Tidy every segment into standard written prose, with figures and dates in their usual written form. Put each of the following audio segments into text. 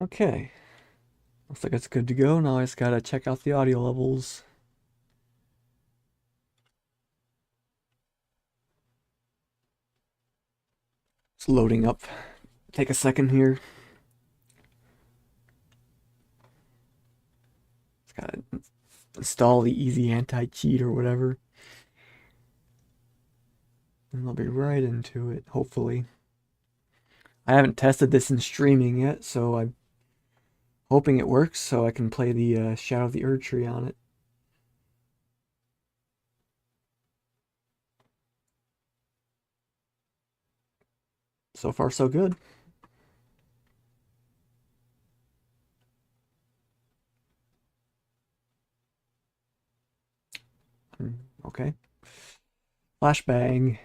Okay, looks like it's good to go. Now I just gotta check out the audio levels. It's loading up. Take a second here. It's gotta install the easy anti-cheat or whatever. And I'll be right into it, hopefully. I haven't tested this in streaming yet, so I'm hoping it works so I can play the Shadow of the Erdtree on it. So far, so good. Okay. Flashbang.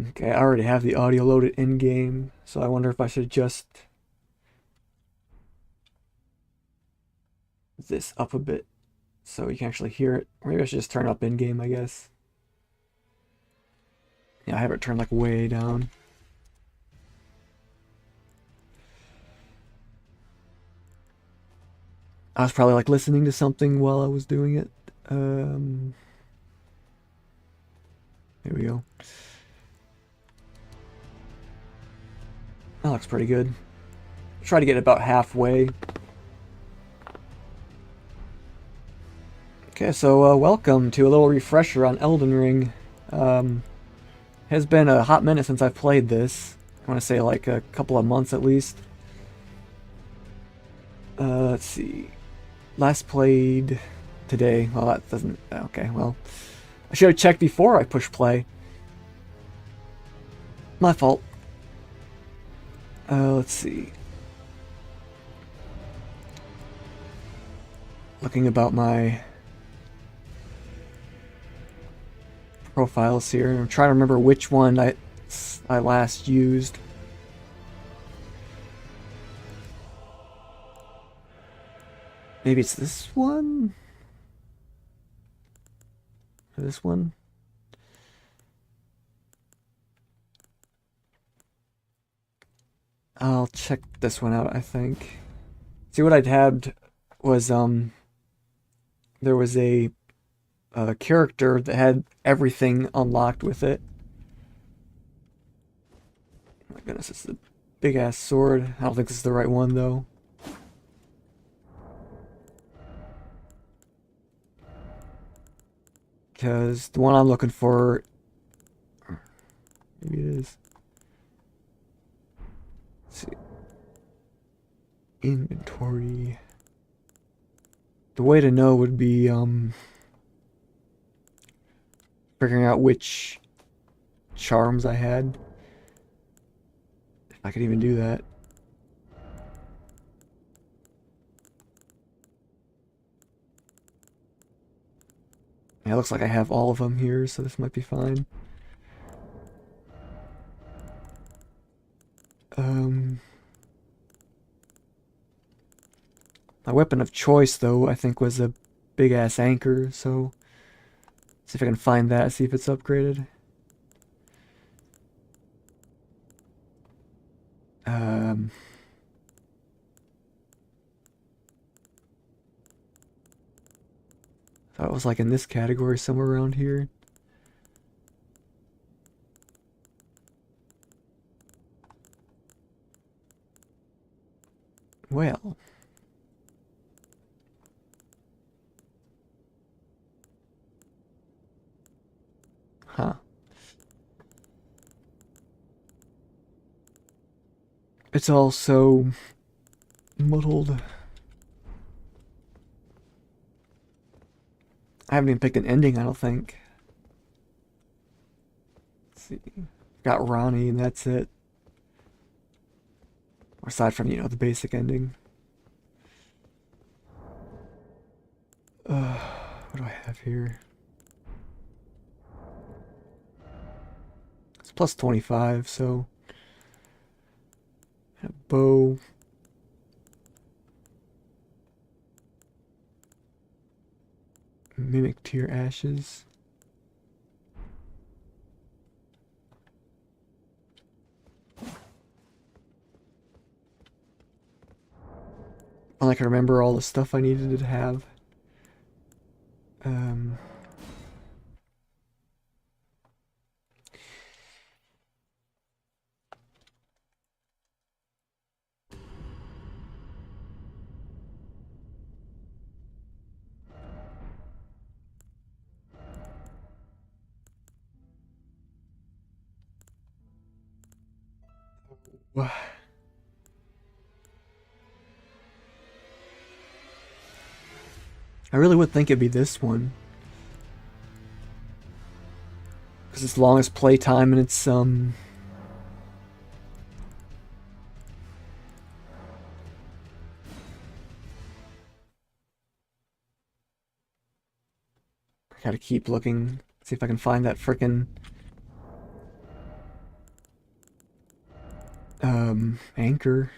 Okay, I already have the audio loaded in-game, so I wonder if I should adjust this up a bit so you can actually hear it. Or maybe I should just turn it up in-game, I guess. Yeah, I have it turned like way down. I was probably like listening to something while I was doing it. Here we go. That looks pretty good. Try to get about halfway. Okay, so welcome to a little refresher on Elden Ring. Has been a hot minute since I've played this. I want to say like a couple of months at least. Let's see. Last played today. Well, that doesn't... Okay, well. I should have checked before I pushed play. My fault. Let's see. Looking about my profiles here. I'm trying to remember which one I last used. Maybe it's this one? Or this one? I'll check this one out, I think. See, what I'd had was, there was a character that had everything unlocked with it. Oh my goodness, it's a big-ass sword. I don't think this is the right one, though. Because the one I'm looking for... Maybe it is. Let's see. Inventory. The way to know would be, figuring out which charms I had. If I could even do that. Yeah, it looks like I have all of them here, so this might be fine. Um, my weapon of choice, though, I think was a big-ass anchor, so... See if I can find that, see if it's upgraded. Um... Thought it was like in this category somewhere around here. Well. Huh. It's all so muddled. I haven't even picked an ending, I don't think. Let's see. Got Ronnie, and that's it. Aside from, the basic ending. What do I have here? It's plus 25, so... A bow. Mimic Tear Ashes. I can remember all the stuff I needed to have. Um, I really would think it'd be this one. Because it's longest playtime and it's, I gotta keep looking, see if I can find that frickin' anchor.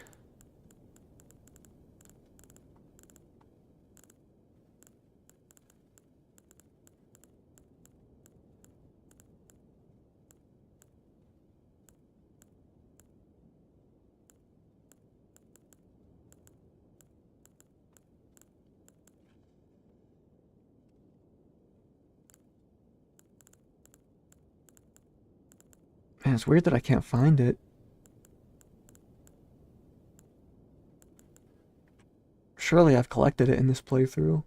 Man, it's weird that I can't find it. Surely I've collected it in this playthrough.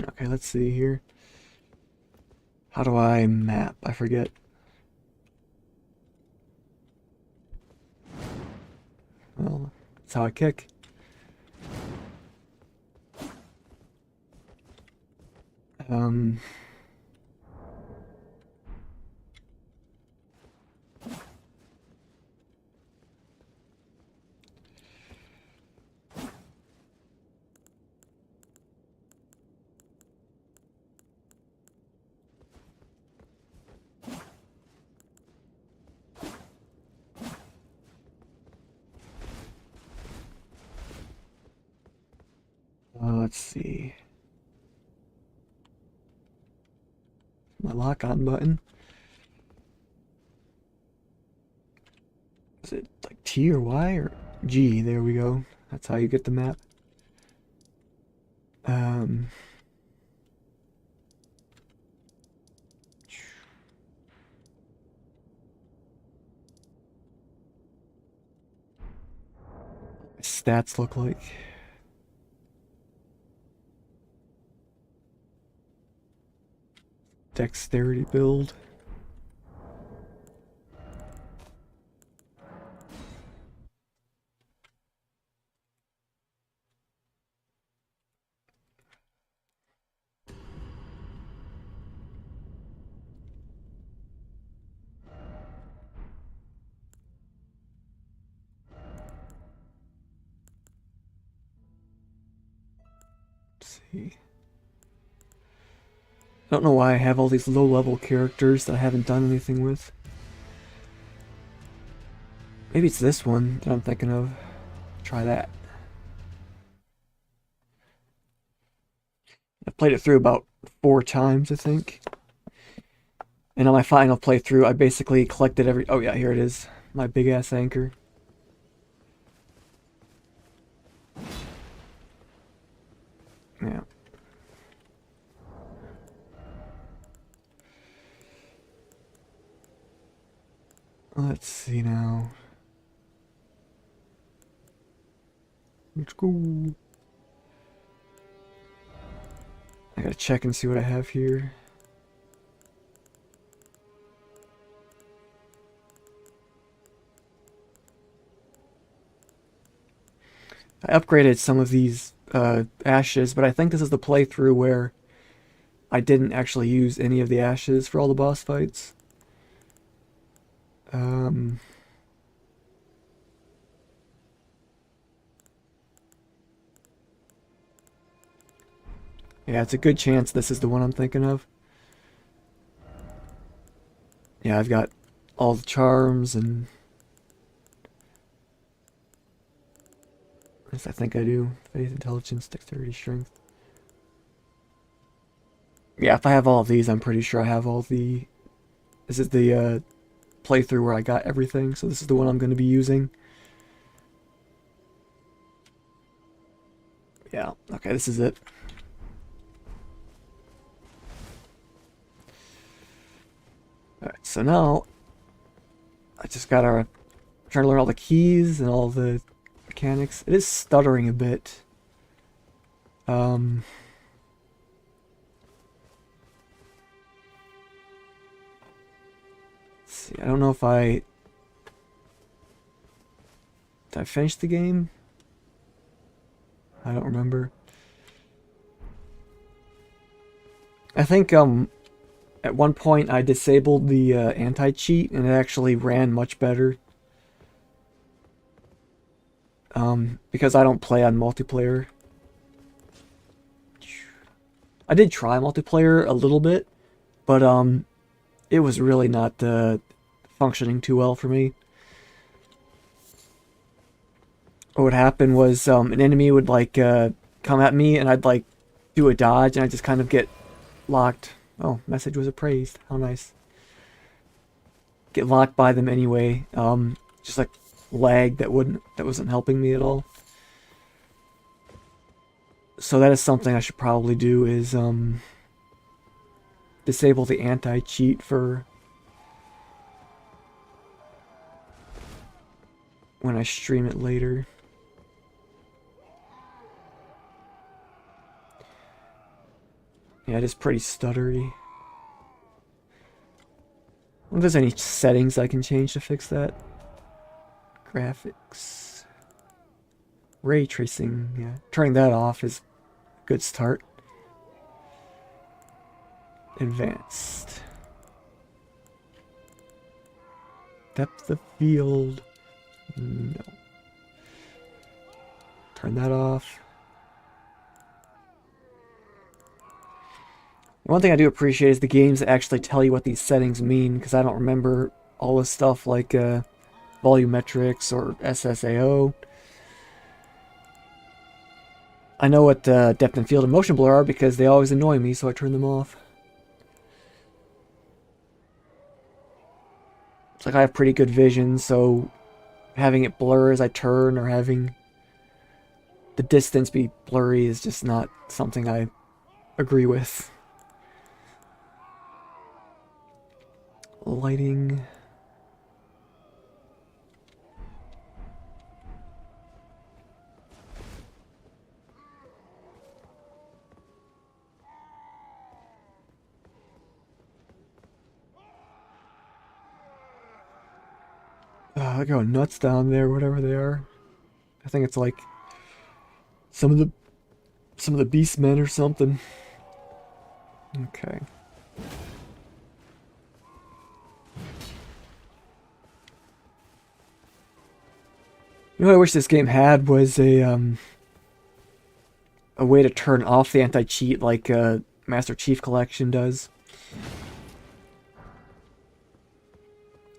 Okay, let's see here. How do I map? I forget. Well, that's how I kick. Um, let's see. My lock on button. Is it like T or Y or G? There we go. That's how you get the map. Um, stats look like. Dexterity build. Let's see. I don't know why I have all these low-level characters that I haven't done anything with. Maybe it's this one that I'm thinking of. Try that. I've played it through about 4 times, I think. And on my final playthrough, I basically collected every... Oh yeah, here it is. My big-ass anchor. Yeah. Let's see now. Let's go. I gotta check and see what I have here. I upgraded some of these ashes, but I think this is the playthrough where I didn't actually use any of the ashes for all the boss fights. Yeah, it's a good chance this is the one I'm thinking of. Yeah, I've got all the charms and... Yes, I think I do. Faith, intelligence, dexterity, strength. Yeah, if I have all of these, I'm pretty sure I have all the... This is the playthrough where I got everything, so this is the one I'm going to be using. Yeah, okay, this is it. Alright, so now I just gotta try to learn all the keys and all the mechanics. It is stuttering a bit. Let's see, I don't know if did I finish the game? I don't remember. I think at one point I disabled the anti-cheat and it actually ran much better. Because I don't play on multiplayer. I did try multiplayer a little bit, but it was really not functioning too well for me. What would happen was an enemy would like come at me and I'd like do a dodge and I just kind of get locked. Oh, message was appraised. How nice. Get locked by them anyway. Just like lag that wasn't helping me at all. So that is something I should probably do is disable the anti-cheat for when I stream it later. Yeah, it is pretty stuttery. I wonder if there's any settings I can change to fix that. Graphics. Ray tracing, yeah. Turning that off is a good start. Advanced. Depth of field. No. Turn that off. One thing I do appreciate is the games that actually tell you what these settings mean, because I don't remember all this stuff like volumetrics or SSAO. I know what depth and field and motion blur are because they always annoy me, so I turn them off. It's like I have pretty good vision, so having it blur as I turn or having the distance be blurry is just not something I agree with. Lighting. They're going nuts down there, whatever they are. I think it's like some of the beastmen or something. Okay. You know what I wish this game had was a way to turn off the anti-cheat like Master Chief Collection does.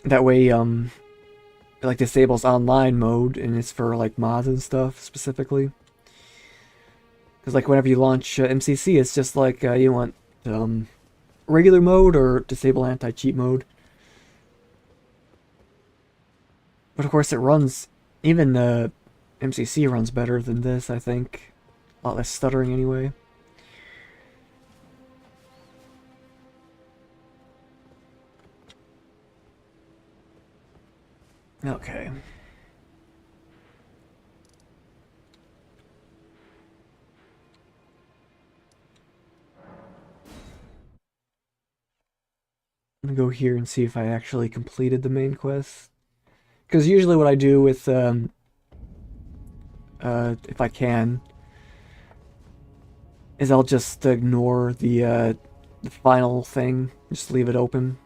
That way, it like disables online mode and it's for like mods and stuff specifically. Because like whenever you launch MCC, it's just like you want regular mode or disable anti-cheat mode. But of course it runs, even MCC runs better than this, I think. A lot less stuttering anyway. Okay. I'm gonna go here and see if I actually completed the main quest. Because usually what I do with, if I can, is I'll just ignore the final thing, just leave it open.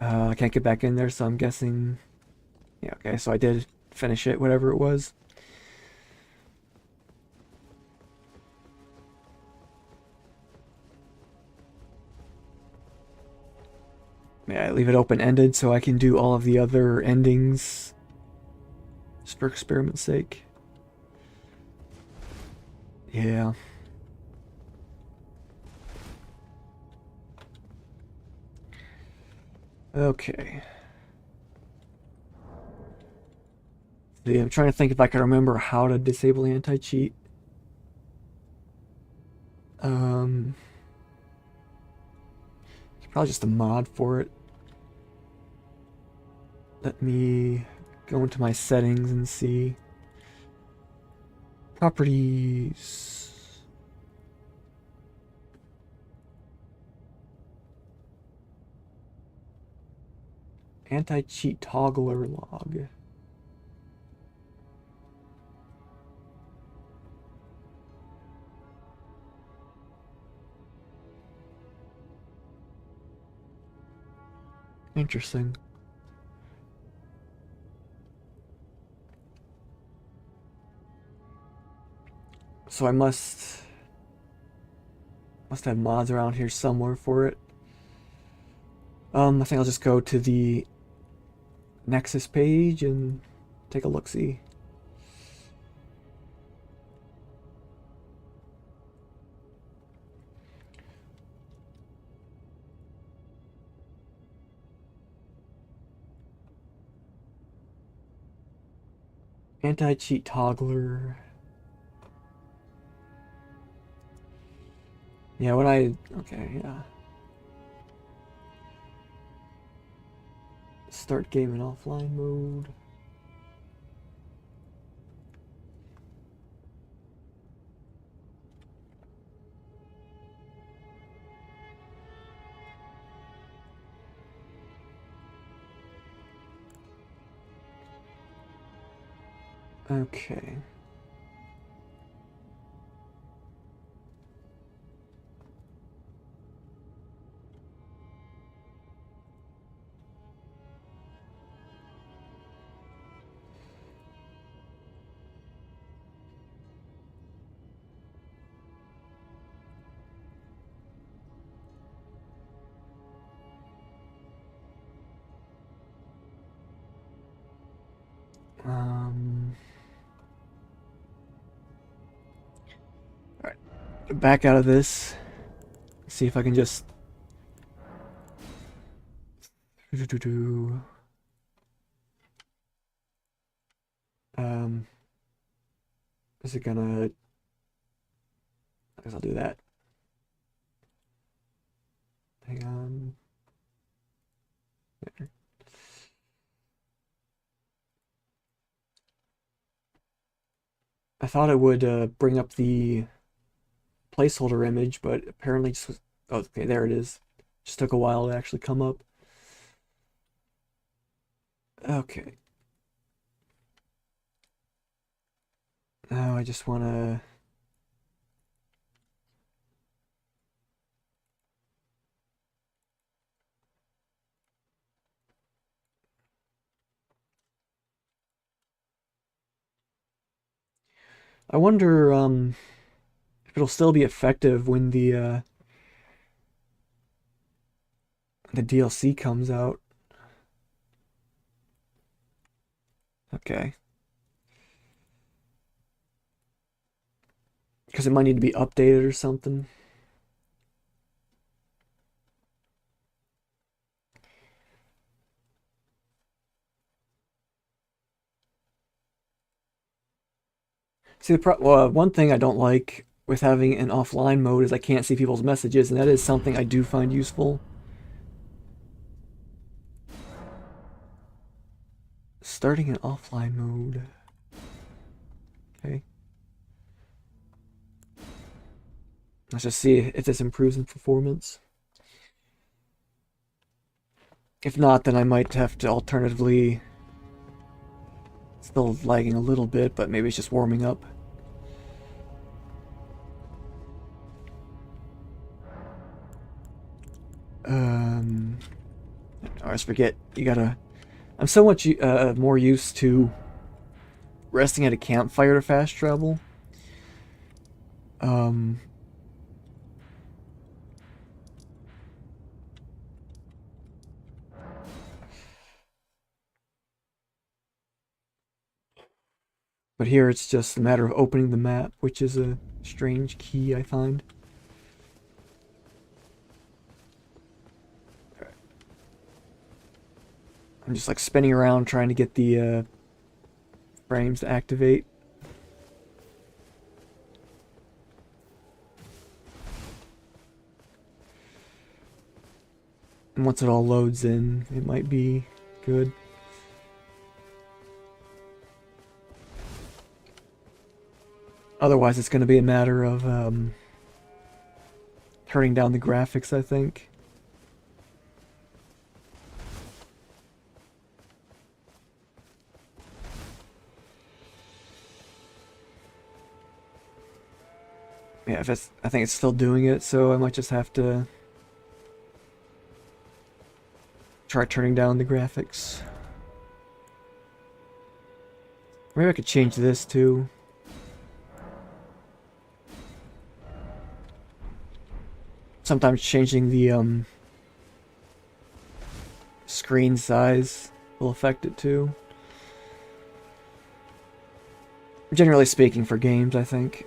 I can't get back in there, so I'm guessing... Yeah, okay, so I did finish it, whatever it was. Yeah, I leave it open-ended so I can do all of the other endings just for experiment's sake. Yeah. Okay. See, I'm trying to think if I can remember how to disable anti-cheat. Um, it's probably just a mod for it. Let me go into my settings and see. Properties. Anti-cheat toggler log. Interesting. So I must have mods around here somewhere for it. I think I'll just go to the Nexus page and take a look-see. Anti-cheat toggler. Yeah, okay, yeah. Start game in offline mode. Okay. Alright. Back out of this. See if I can just... Is it gonna... I guess I'll do that. Hang on. There. I thought it would bring up the placeholder image, but apparently just was, oh, okay, there it is. Just took a while to actually come up. Okay. Now I just want to... I wonder if it'll still be effective when the DLC comes out. Okay. Because it might need to be updated or something. See, one thing I don't like with having an offline mode is I can't see people's messages, and that is something I do find useful. Starting in offline mode. Okay. Let's just see if this improves in performance. If not, then I might have to alternatively... Still lagging a little bit, but maybe it's just warming up. I always forget. You gotta... I'm so much more used to resting at a campfire to fast travel. But here it's just a matter of opening the map, which is a strange key, I find. I'm just like spinning around trying to get the frames to activate. And once it all loads in, it might be good. Otherwise, it's going to be a matter of turning down the graphics, I think. Yeah, I think it's still doing it, so I might just have to try turning down the graphics. Maybe I could change this too. Sometimes changing the screen size will affect it too. Generally speaking, for games, I think.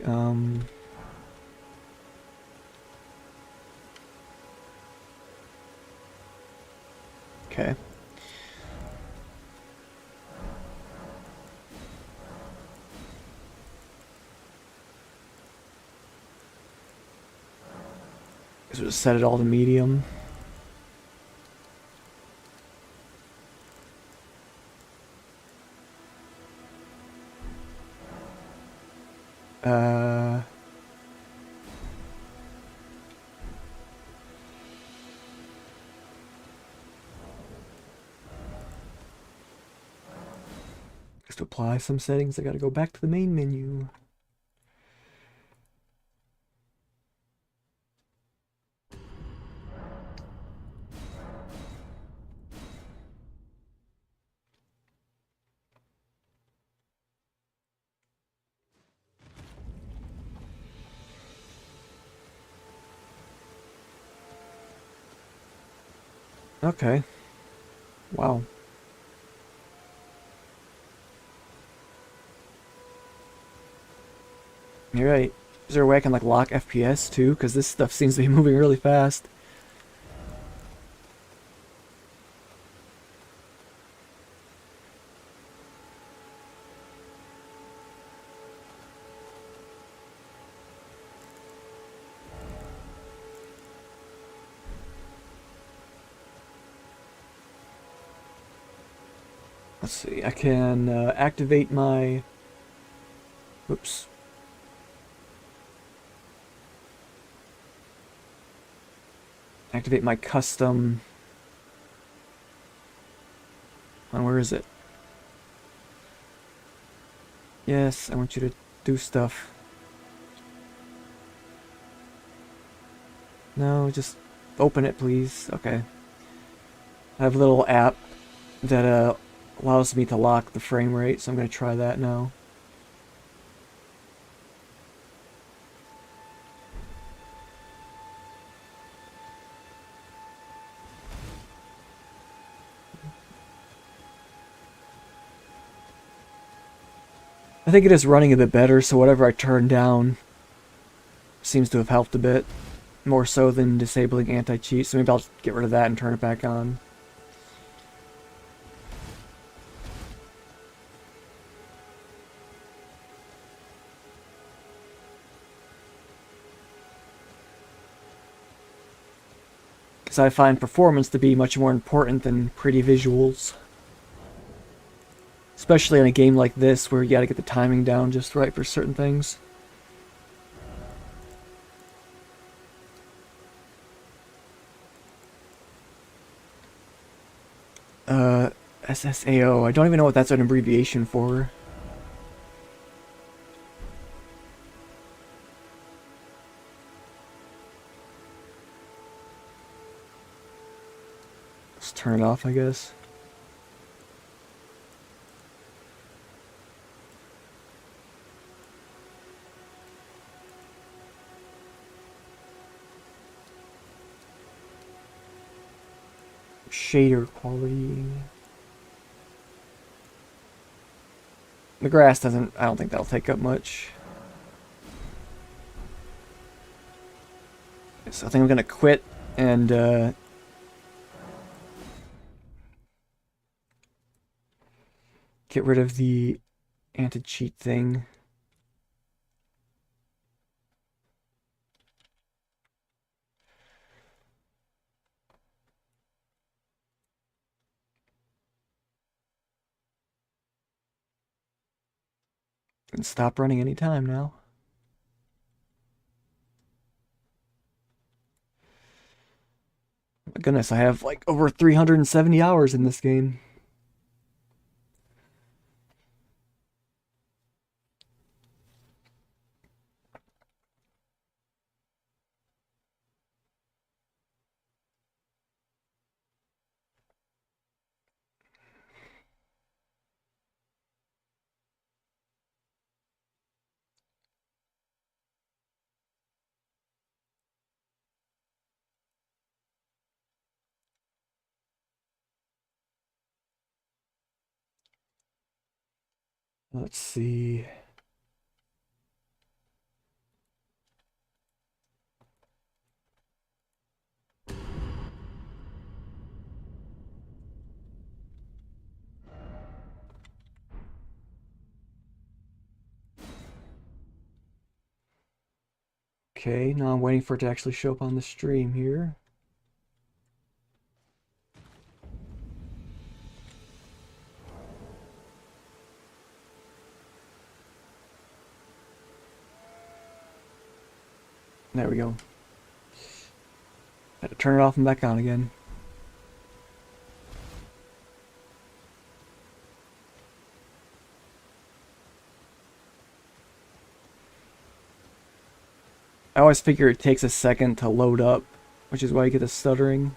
Okay. Guess we'll just set it all to medium. Just to apply some settings, I gotta go back to the main menu. Okay. Wow. You're right. Is there a way I can like lock FPS too? Because this stuff seems to be moving really fast. Let's see. I can activate my. Oops. Activate my custom. And where is it? Yes, I want you to do stuff. No, just open it, please. Okay. I have a little app that allows me to lock the frame rate, so I'm going to try that now. I think it is running a bit better, so whatever I turn down seems to have helped a bit. More so than disabling anti-cheat, so maybe I'll just get rid of that and turn it back on. Because I find performance to be much more important than pretty visuals. Especially in a game like this, where you gotta get the timing down just right for certain things. SSAO. I don't even know what that's an abbreviation for. Let's turn it off, I guess. Shader quality. The grass doesn't, I don't think that'll take up much. So I think I'm gonna quit and Get rid of the anti-cheat thing. And stop running anytime now. My goodness, I have like over 370 hours in this game. Let's see. Okay, now I'm waiting for it to actually show up on the stream here. There we go. Had to turn it off and back on again. I always figure it takes a second to load up, which is why you get the stuttering.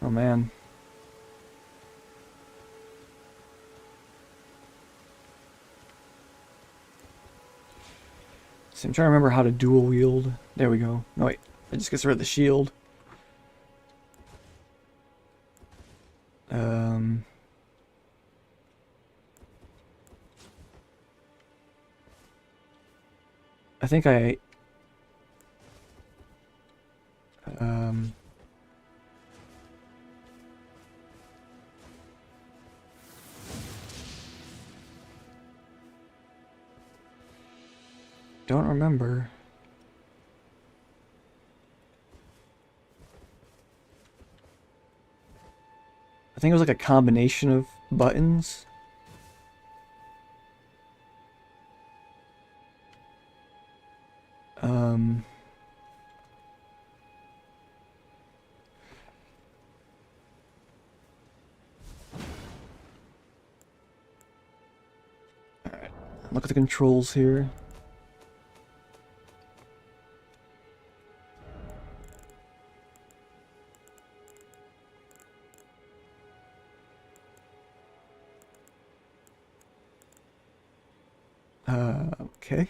Oh man. See, I'm trying to remember how to dual wield. There we go. No wait, I just get rid of the shield. I think I don't remember. I think it was like a combination of buttons. Alright, look at the controls here. Okay.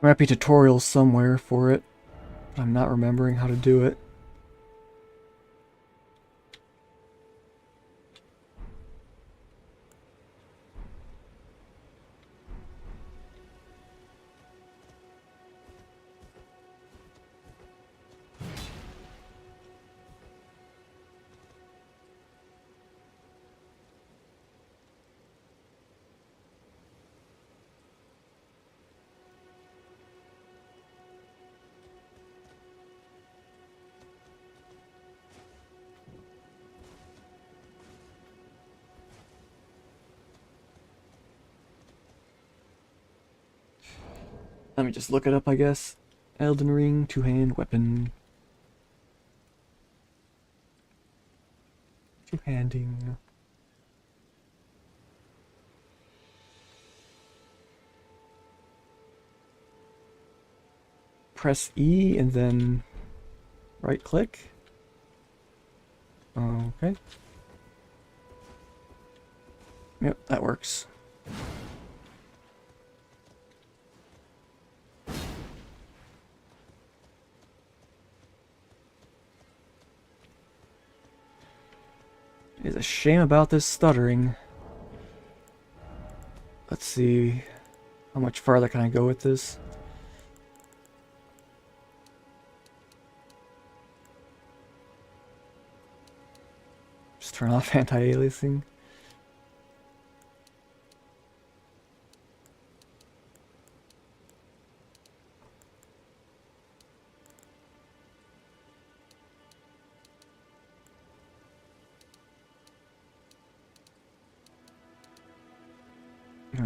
There might be tutorials somewhere for it, but I'm not remembering how to do it. Let me just look it up, I guess. Elden Ring, two-hand weapon. Two-handing. Press E and then right-click. Okay. Yep, that works. It's a shame about this stuttering. Let's see. How much farther can I go with this? Just turn off anti-aliasing.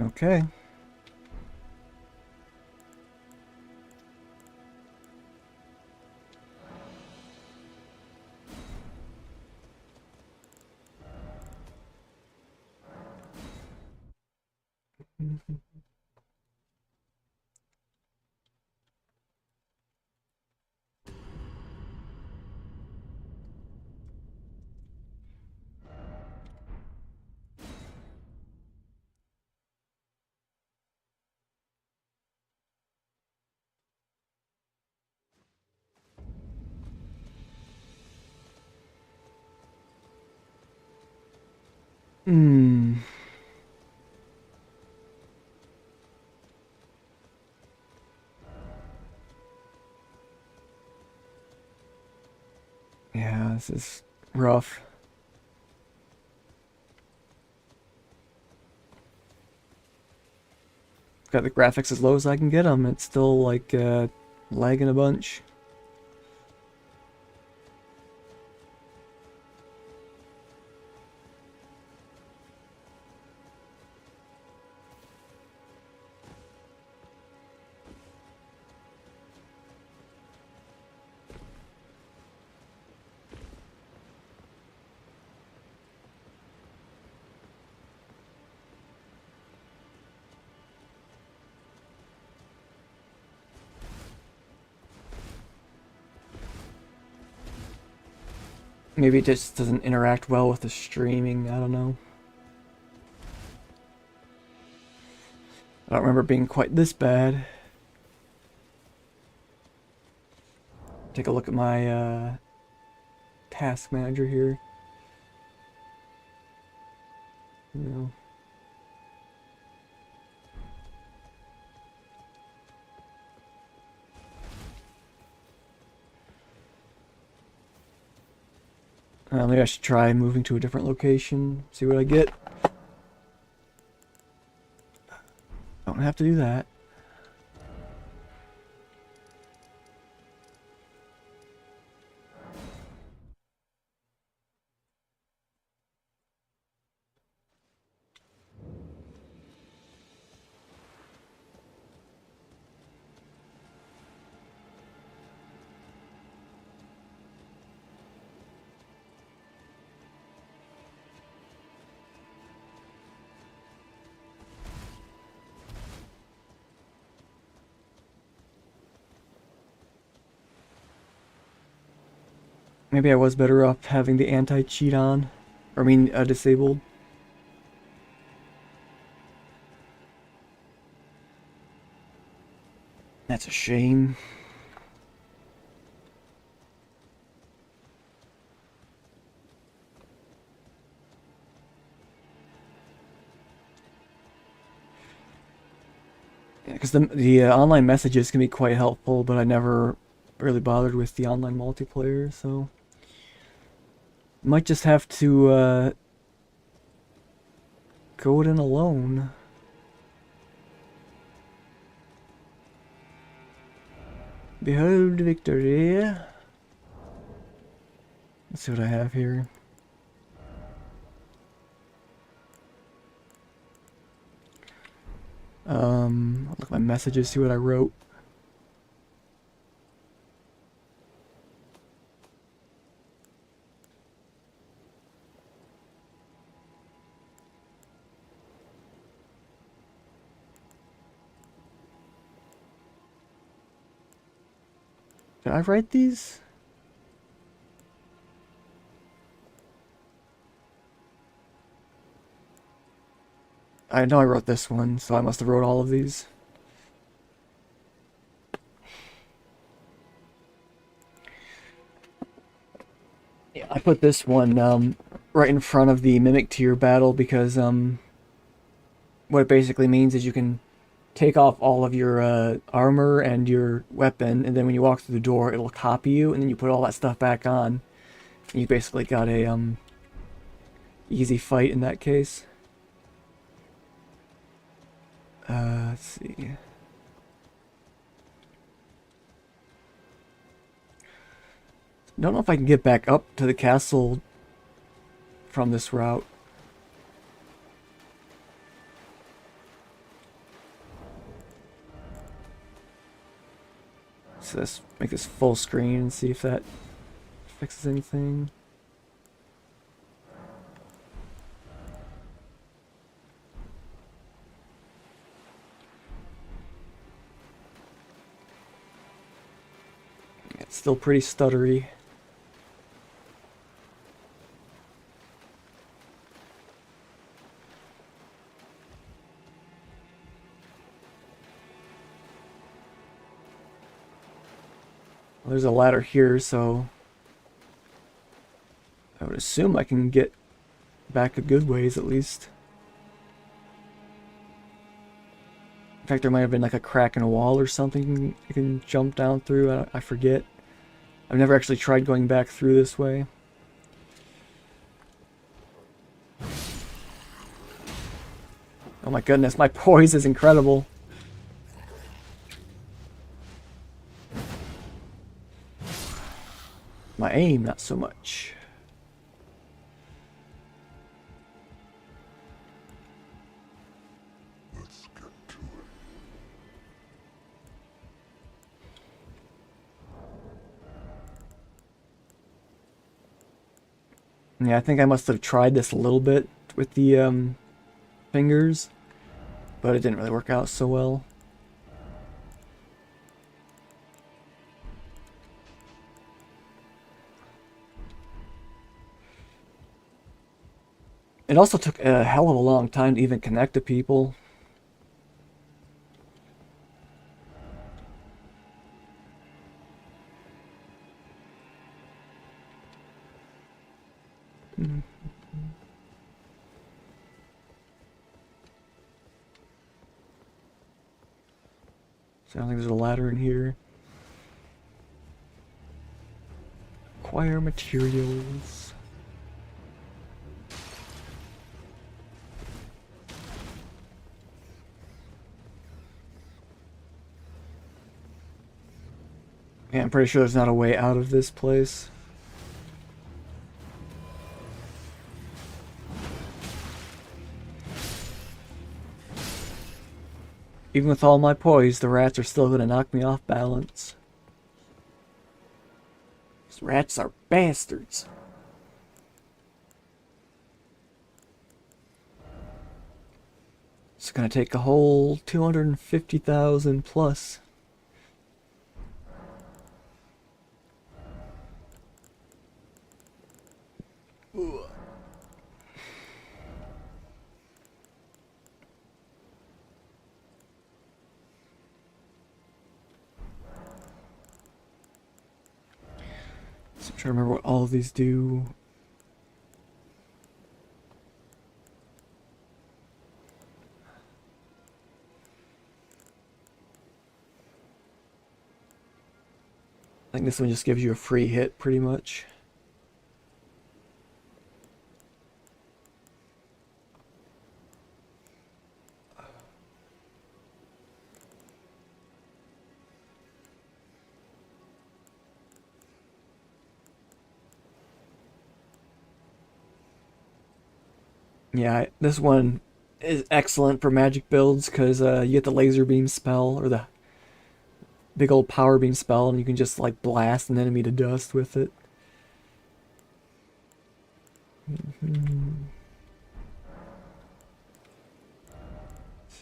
Okay. Hmm. Yeah, this is rough. Got the graphics as low as I can get them. It's still like lagging a bunch. Maybe it just doesn't interact well with the streaming. I don't know. I don't remember it being quite this bad. Take a look at my task manager here. You know. Maybe I should try moving to a different location, see what I get. Don't have to do that. Maybe I was better off having the anti-cheat on. Or I mean, disabled. That's a shame. Yeah, because the online messages can be quite helpful, but I never really bothered with the online multiplayer, so might just have to go it in alone. Behold victory. Let's see what I have here. I'll look at my messages, see what I wrote. Did I write these? I know I wrote this one, so I must have wrote all of these. Yeah, I put this one right in front of the Mimic Tier battle because what it basically means is you can take off all of your armor and your weapon, and then when you walk through the door, it'll copy you, and then you put all that stuff back on. And you basically got a easy fight in that case. Let's see. Don't know if I can get back up to the castle from this route. So let's make this full screen and see if that fixes anything. It's still pretty stuttery. Well, there's a ladder here, so I would assume I can get back a good ways at least. In fact, there might have been like a crack in a wall or something you can jump down through. I forget. I've never actually tried going back through this way. Oh my goodness, my poise is incredible. My aim, not so much. Let's get to it. Yeah, I think I must have tried this a little bit with the fingers, but it didn't really work out so well. It also took a hell of a long time to even connect to people. So I don't think there's a ladder in here. Acquire materials. Yeah, I'm pretty sure there's not a way out of this place. Even with all my poise, the rats are still gonna knock me off balance. These rats are bastards. It's gonna take a whole 250,000 plus. So I'm trying to remember what all of these do. I think this one just gives you a free hit, pretty much. Yeah, this one is excellent for magic builds because you get the laser beam spell or the big old power beam spell, and you can just like blast an enemy to dust with it. Let's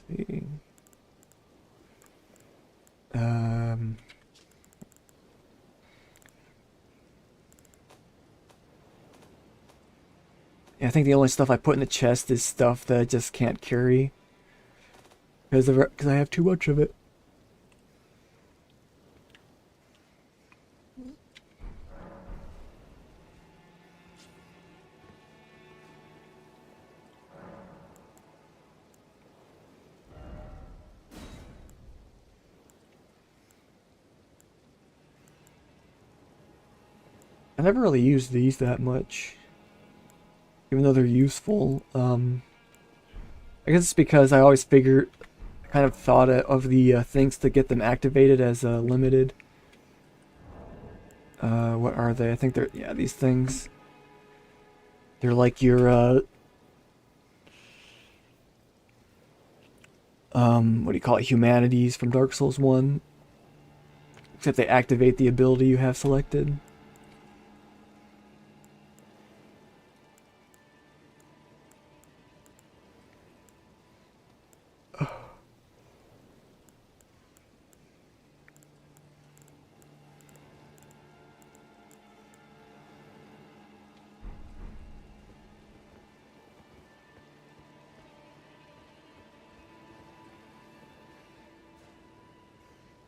see. Um, yeah, I think the only stuff I put in the chest is stuff that I just can't carry because I have too much of it. I never really used these that much, even though they're useful. I guess it's because I always figured, kind of thought of the things to get them activated as limited. What are they? I think they're, yeah, these things. They're like your, what do you call it? Humanities from Dark Souls 1. Except they activate the ability you have selected.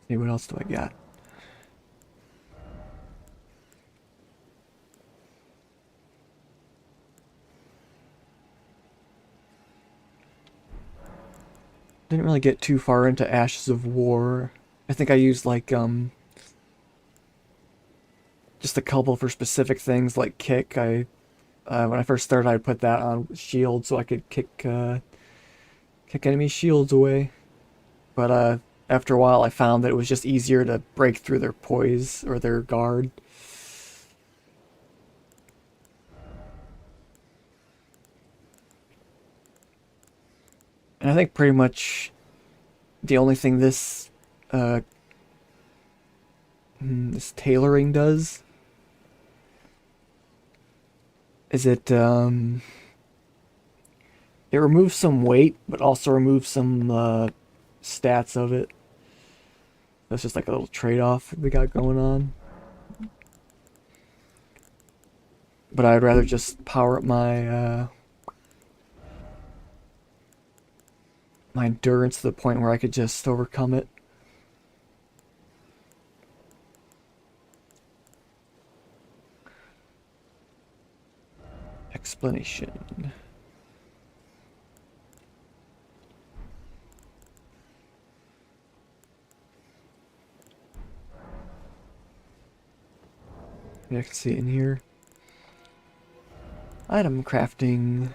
See, what else do I got? Didn't really get too far into Ashes of War. I think I used like just a couple for specific things like kick. I when I first started, I put that on shield so I could kick enemy shields away. But after a while, I found that it was just easier to break through their poise or their guard. And I think pretty much the only thing uh, this tailoring does is it removes some weight, but also removes some stats of it. That's just like a little trade-off we got going on. But I'd rather just power up my endurance to the point where I could just overcome it. Explanation. Yeah, I can see it in here. Item crafting.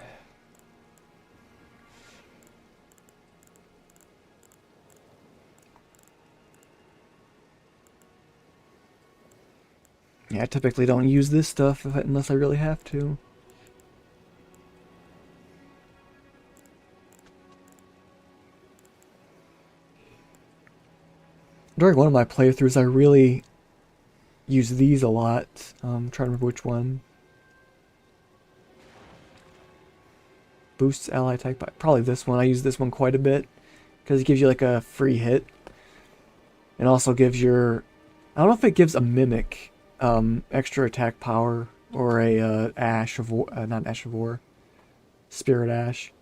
Yeah, I typically don't use this stuff unless I really have to. During one of my playthroughs, I really used these a lot. I'm trying to remember which one. Boosts ally attack by probably this one. I use this one quite a bit because it gives you like a free hit. It also gives your, I don't know if it gives a mimic extra attack power or a ash of war, not ash of war, spirit ash.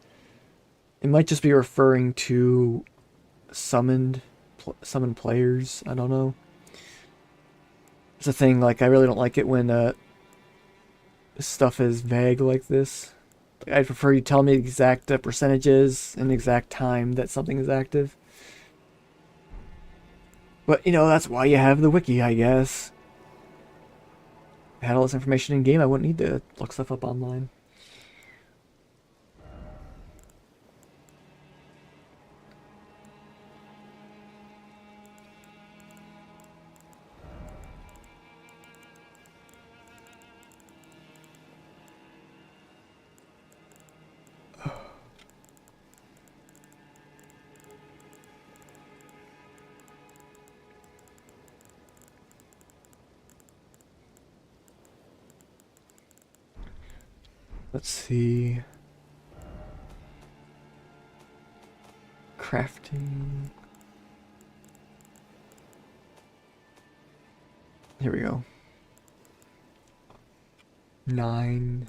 It might just be referring to summoned players. I don't know. It's a thing, like I really don't like it when stuff is vague like this. I'd prefer you tell me exact percentages and exact time that something is active. But, you know, that's why you have the wiki, I guess. If I had all this information in game, I wouldn't need to look stuff up online. Let's see. Crafting. Here we go. 9.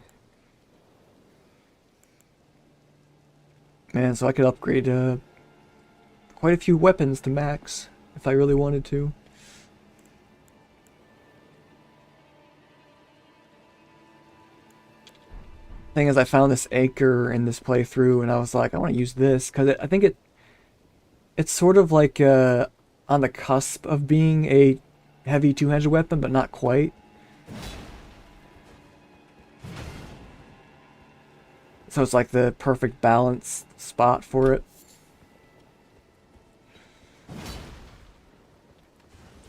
Man, so I could upgrade quite a few weapons to max if I really wanted to. Thing is, I found this anchor in this playthrough, and I was like, I want to use this because I think it's sort of like on the cusp of being a heavy two-handed weapon, but not quite. So it's like the perfect balance spot for it.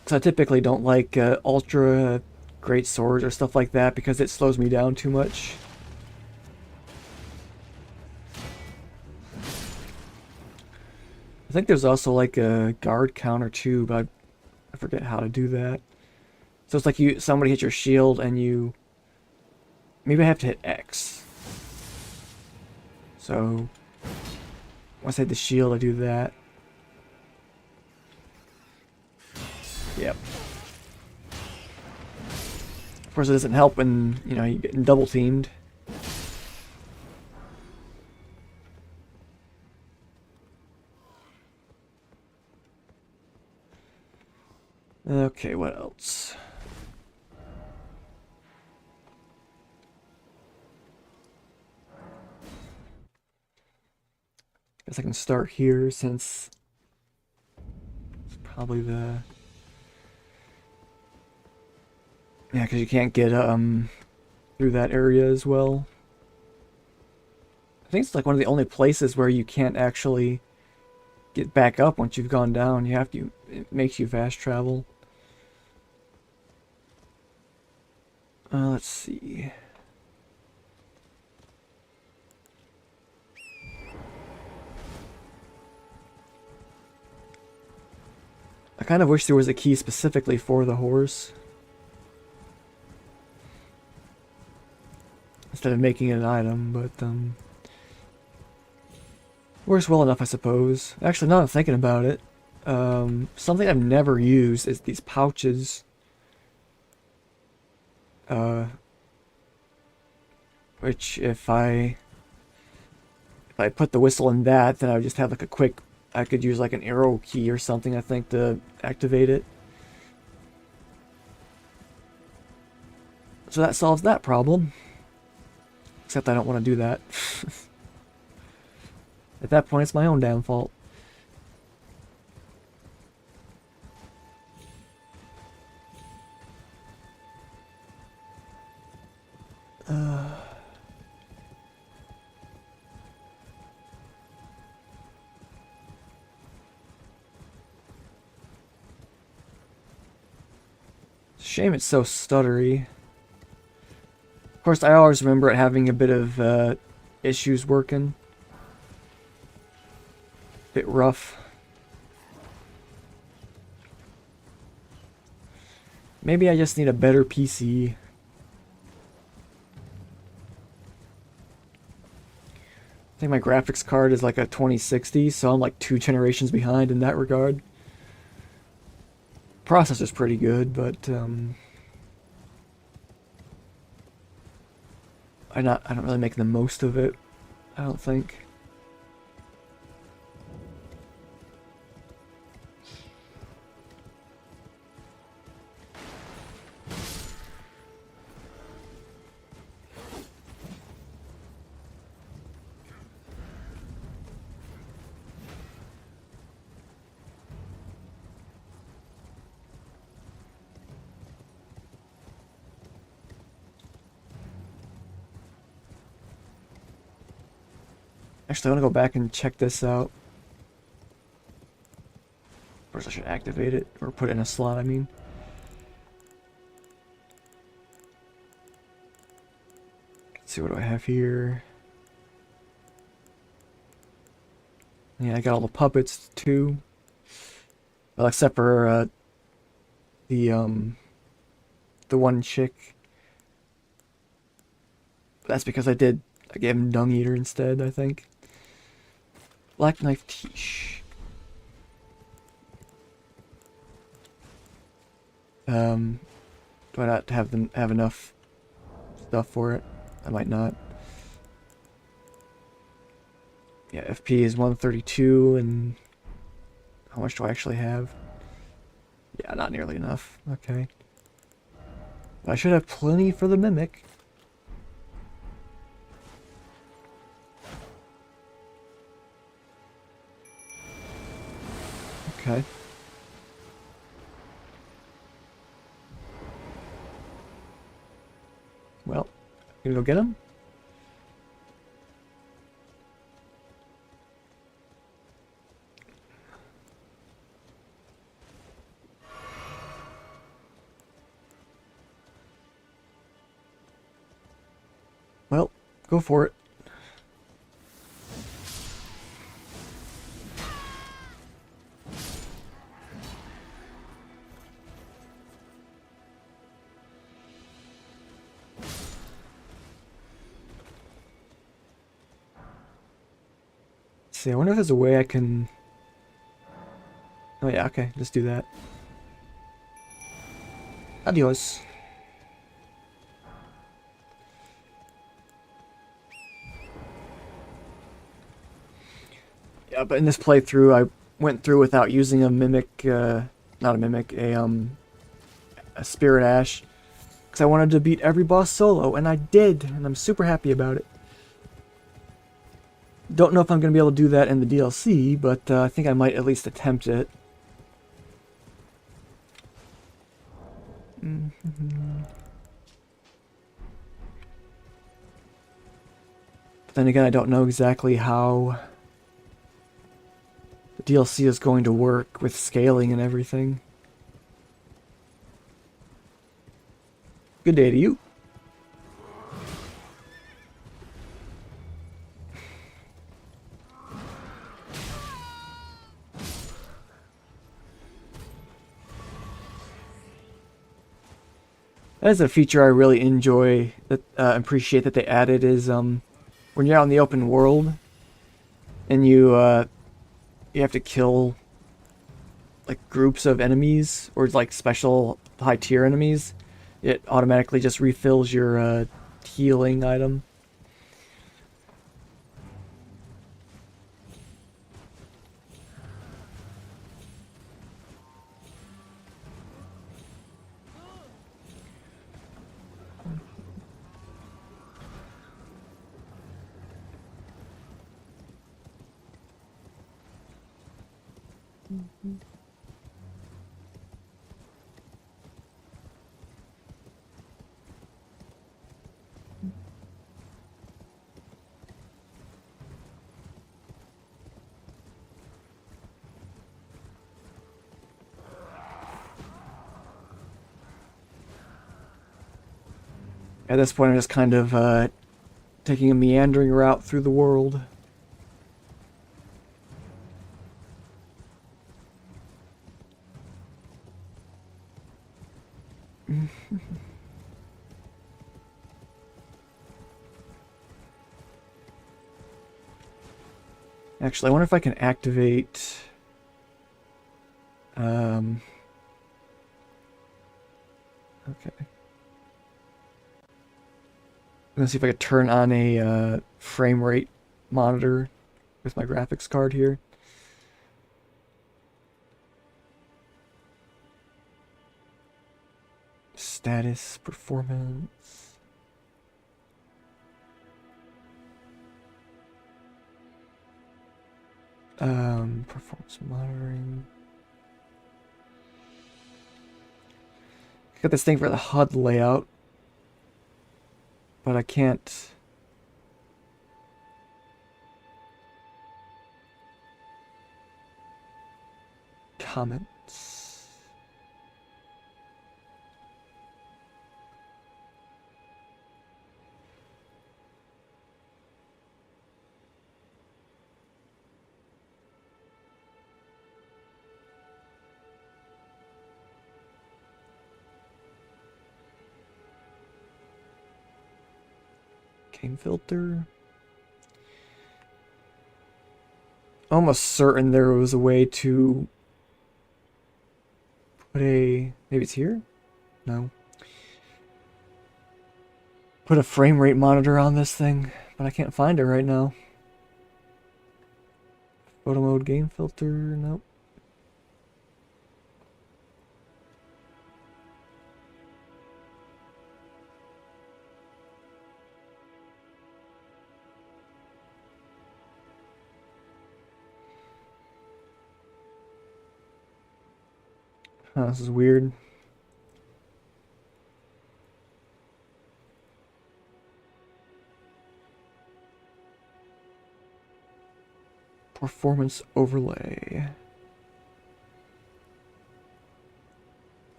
So I typically don't like ultra great swords or stuff like that because it slows me down too much. I think there's also like a guard counter too, but I forget how to do that. So it's like somebody hits your shield and you maybe I have to hit X. So once I hit the shield, I do that. Yep. Of course, it doesn't help when you're getting double teamed. Okay, what else? Guess I can start here since it's probably the... Yeah, because you can't get through that area as well. I think it's like one of the only places where you can't actually get back up once you've gone down. It makes you fast travel. Let's see. I kind of wish there was a key specifically for the horse. Instead of making it an item, but works well enough, I suppose. Actually, now I'm thinking about it, something I've never used is these pouches. Which if I put the whistle in that, then I would just have like a quick... I could use like an arrow key or something, I think, to activate it. So that solves that problem. Except I don't want to do that. At that point, it's my own damn fault. Shame it's so stuttery. Of course, I always remember it having a bit of issues working. Bit rough. Maybe I just need a better PC. I think my graphics card is like a 2060, so I'm like 2 generations behind in that regard. Processor's pretty good, but I don't really make the most of it, I don't think. Actually, I want to go back and check this out. First, I should activate it, or put it in a slot, I mean. Let's see, what do I have here? Yeah, I got all the puppets, too. Well, except for the one chick. That's because I gave him Dung Eater instead, I think. Black Knife Tish. Do I not have enough stuff for it? I might not. Yeah, FP is 132, and how much do I actually have? Yeah, not nearly enough. Okay. I should have plenty for the Mimic. Okay. Well, gonna go get him? Go for it. Let's see, I wonder if there's a way I can... Oh yeah, okay, just do that. Adios. Yeah, but in this playthrough, I went through without using a mimic, not a mimic, a Spirit Ash. Because I wanted to beat every boss solo, and I did, and I'm super happy about it. Don't know if I'm going to be able to do that in the DLC, but I think I might at least attempt it. But then again, I don't know exactly how the DLC is going to work with scaling and everything. Good day to you. That is a feature I really enjoy, that appreciate that they added, is when you're out in the open world and you have to kill like groups of enemies or like special high tier enemies, it automatically just refills your healing item. At this point, I'm just kind of taking a meandering route through the world. Actually, I wonder if I can activate... Okay. I'm gonna see if I could turn on a frame rate monitor with my graphics card here. Status, performance. Performance monitoring. Got this thing for the HUD layout, but I can't. Comments. Game filter. Almost certain there was a way to put a... Maybe it's here? No. Put a frame rate monitor on this thing, but I can't find it right now. Photo mode, game filter, nope. Huh, this is weird. Performance overlay.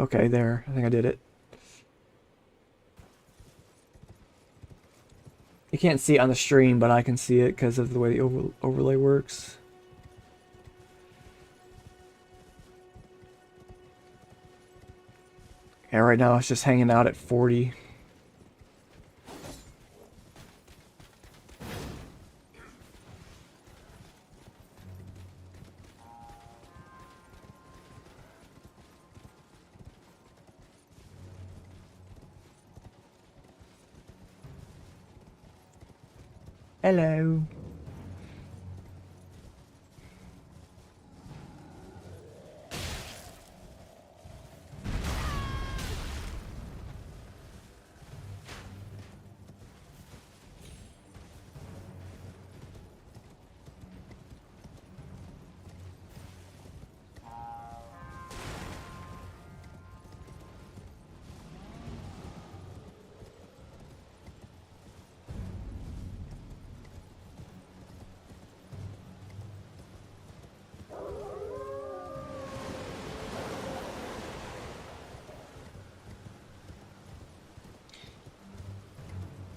Okay, there. I think I did it. You can't see it on the stream, but I can see it because of the way the overlay works. Yeah, right now it's just hanging out at 40. Hello.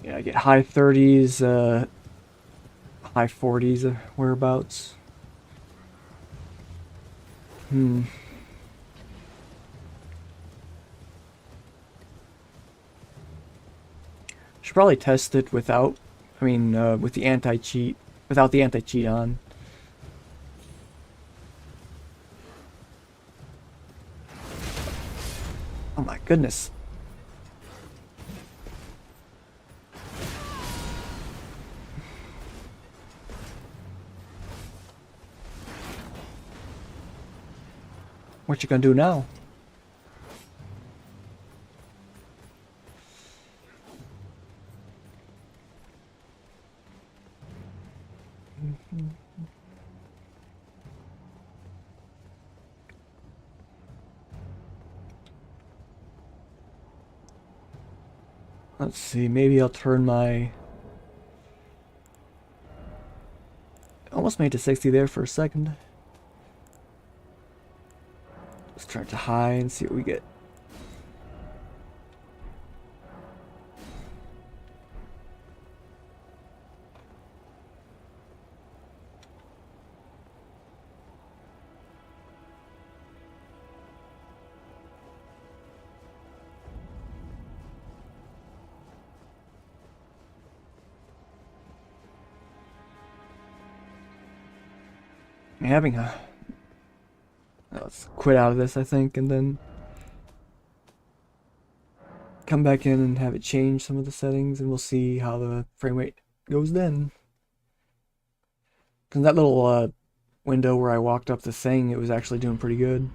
Yeah, I get high 30s, high 40s, whereabouts. Should probably test it without, with the anti-cheat, without the anti-cheat on. Oh my goodness. What you gonna do now? Let's see, maybe I'll turn my... Almost made it to 60 there for a second. Let's turn it to high and see what we get. I'm having a... Let's quit out of this, I think, and then come back in and have it change some of the settings, and we'll see how the frame rate goes then. Because that little window where I walked up the thing, it was actually doing pretty good.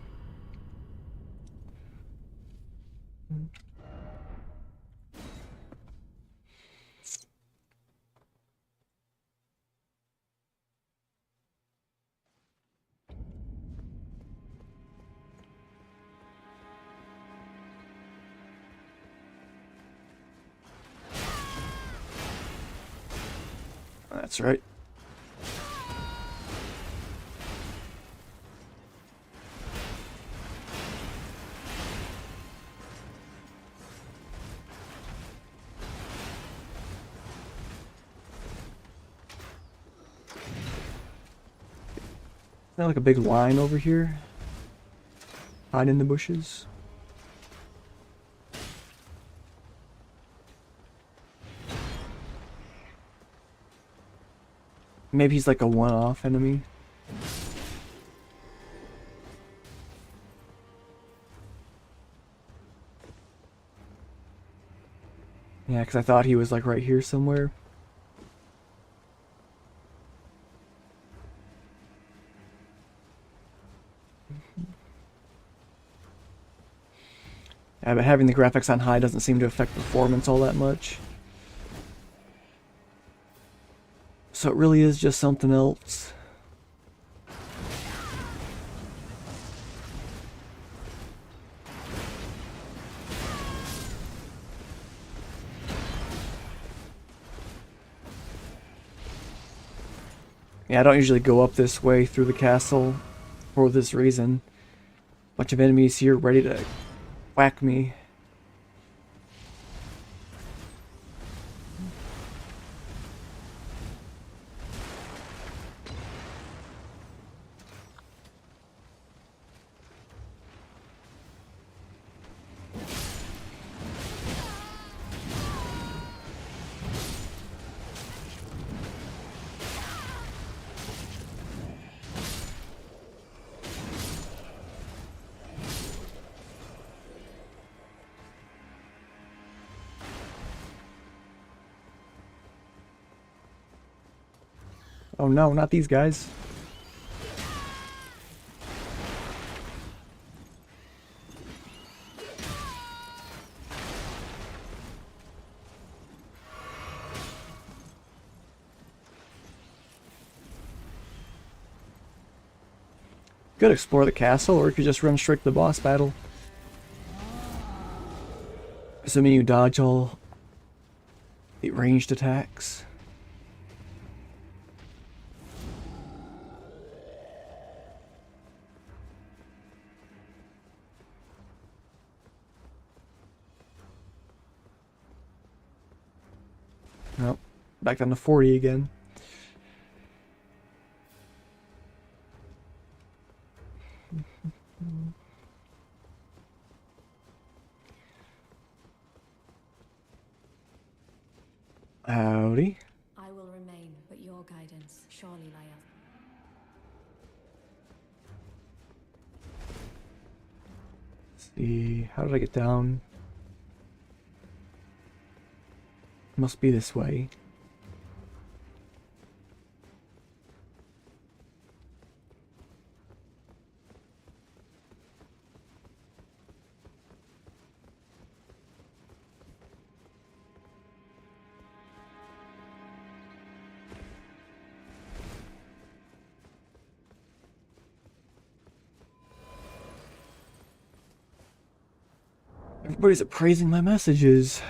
That's right. Isn't that like a big line over here? Hide in the bushes. Maybe he's like a one-off enemy. Yeah, because I thought he was like right here somewhere. Yeah, but having the graphics on high doesn't seem to affect performance all that much. So it really is just something else. Yeah, I don't usually go up this way through the castle for this reason. Bunch of enemies here ready to whack me. Oh no, not these guys. Could explore the castle, or you could just run straight to the boss battle. Assuming you dodge all the ranged attacks. Nope. Back down to 40 again. Howdy. I will remain, but your guidance surely lieth. Let's see, how did I get down? Must be this way. Everybody's appraising my messages.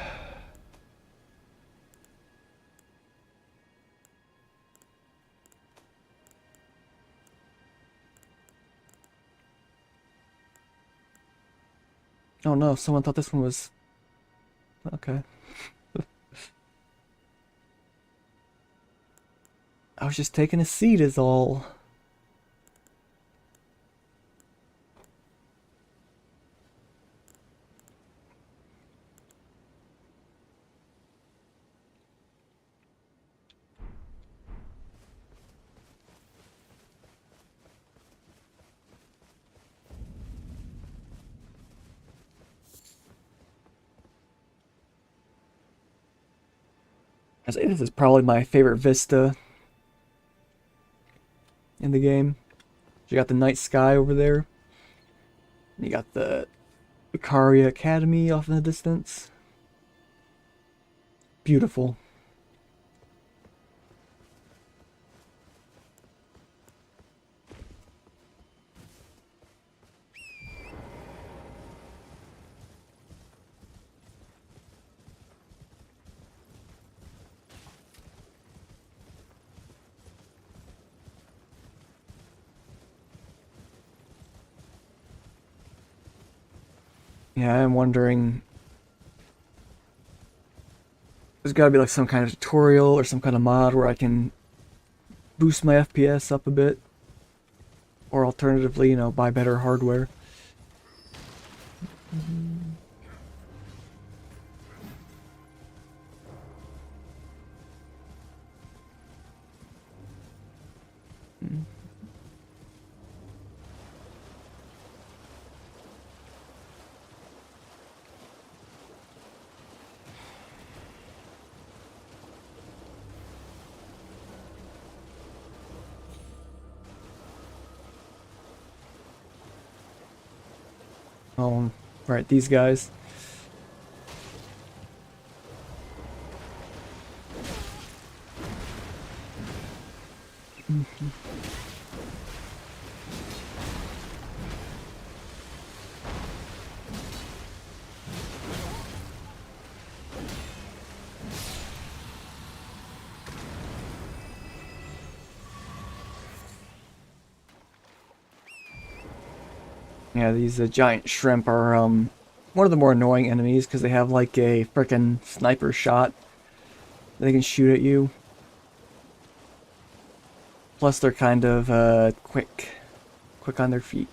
Oh no, someone thought this one was... Okay. I was just taking a seat is all. I say this is probably my favorite vista in the game. You got the night sky over there. You got the Icaria Academy off in the distance. Beautiful. Yeah, I'm wondering. There's gotta be like some kind of tutorial or some kind of mod where I can boost my FPS up a bit. Or alternatively, you know, buy better hardware. Right, these guys. Yeah, these giant shrimp are one of the more annoying enemies because they have like a frickin' sniper shot. They can shoot at you. Plus they're kind of quick on their feet.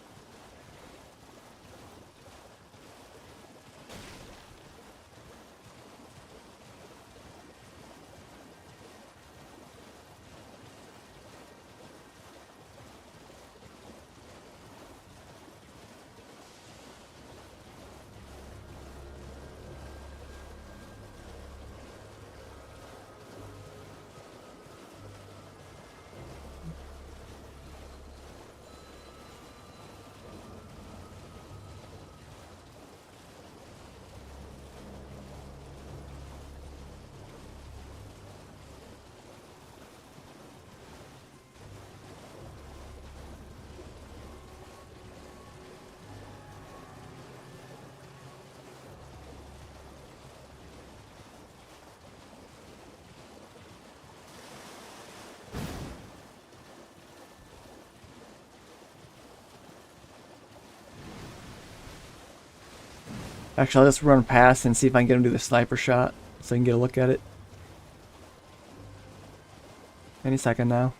Actually, I'll just run past and see if I can get him to do the sniper shot so I can get a look at it. Any second now.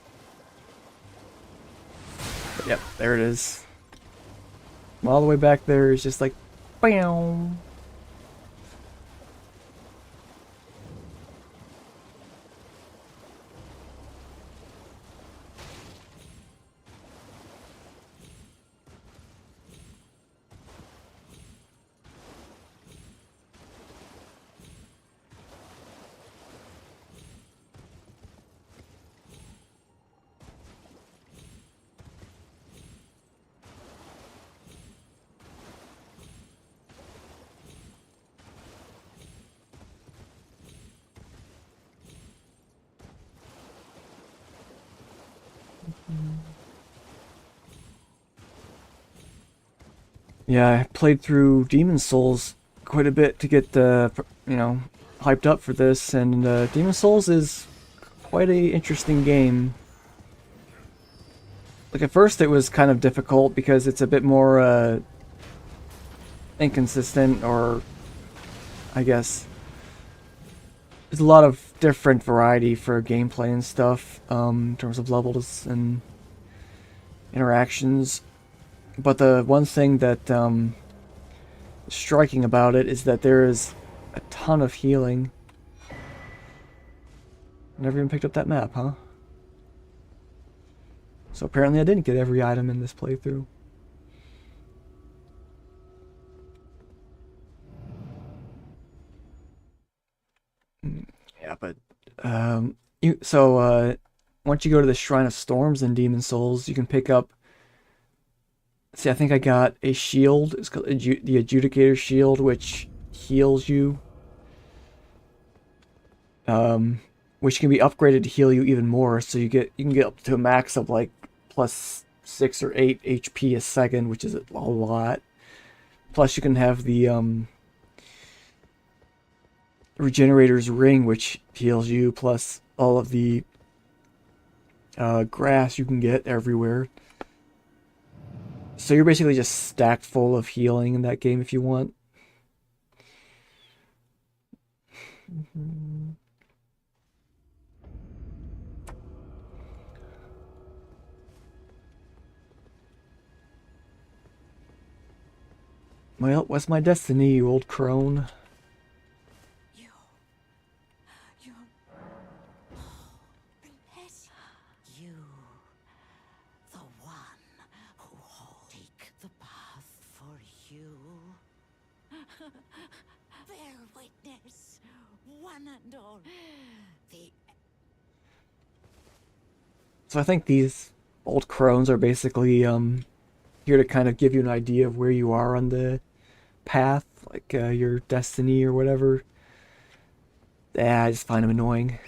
But yep, there it is. All the way back there is just like, bam. Yeah, I played through Demon Souls quite a bit to get hyped up for this, and Demon Souls is quite a interesting game. Like at first it was kind of difficult because it's a bit more inconsistent, or I guess there's a lot of different variety for gameplay and stuff in terms of levels and interactions. But the one thing that is striking about it is that there is a ton of healing. Never even picked up that map, huh? So apparently I didn't get every item in this playthrough. Yeah, but once you go to the Shrine of Storms in Demon Souls, you can pick up. See, I think I got a shield. It's called the Adjudicator Shield, which heals you. Which can be upgraded to heal you even more. So you can get up to a max of like plus 6 or 8 HP a second, which is a lot. Plus, you can have the Regenerator's Ring, which heals you. Plus, all of the grass you can get everywhere. So you're basically just stacked full of healing in that game if you want. Well, what's my destiny, you old crone? You, bless you, the one who holds take the path for you. Bear witness, one and all. So I think these old crones are basically here to kind of give you an idea of where you are on the path, like your destiny or whatever. Yeah, I just find them annoying.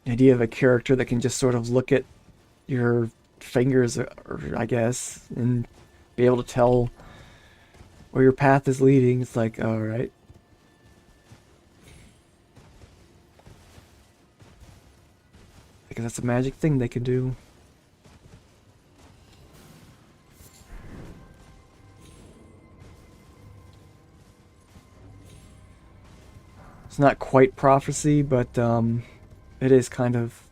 The idea of a character that can just sort of look at your fingers, or I guess, and be able to tell where your path is leading. It's like, alright. Because that's a magic thing they can do. It's not quite prophecy, but it is kind of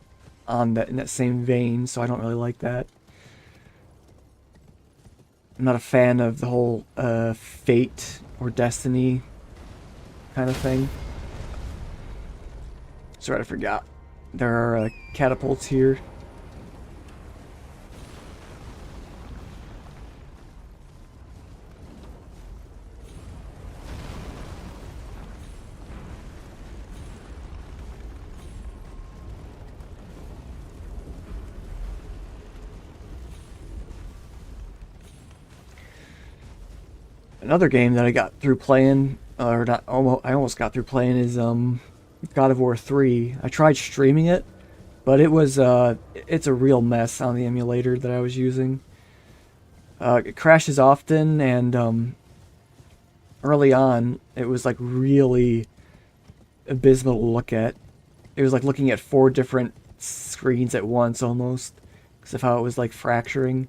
on that in that same vein, so I don't really like that. I'm not a fan of the whole fate or destiny kind of thing. Sorry, I forgot. There are catapults here. Another game that I got through playing, or not, I almost got through playing, is God of War 3. I tried streaming it, but it's a real mess on the emulator that I was using. It crashes often, and early on, it was like really abysmal to look at. It was like looking at 4 different screens at once almost because of how it was like fracturing.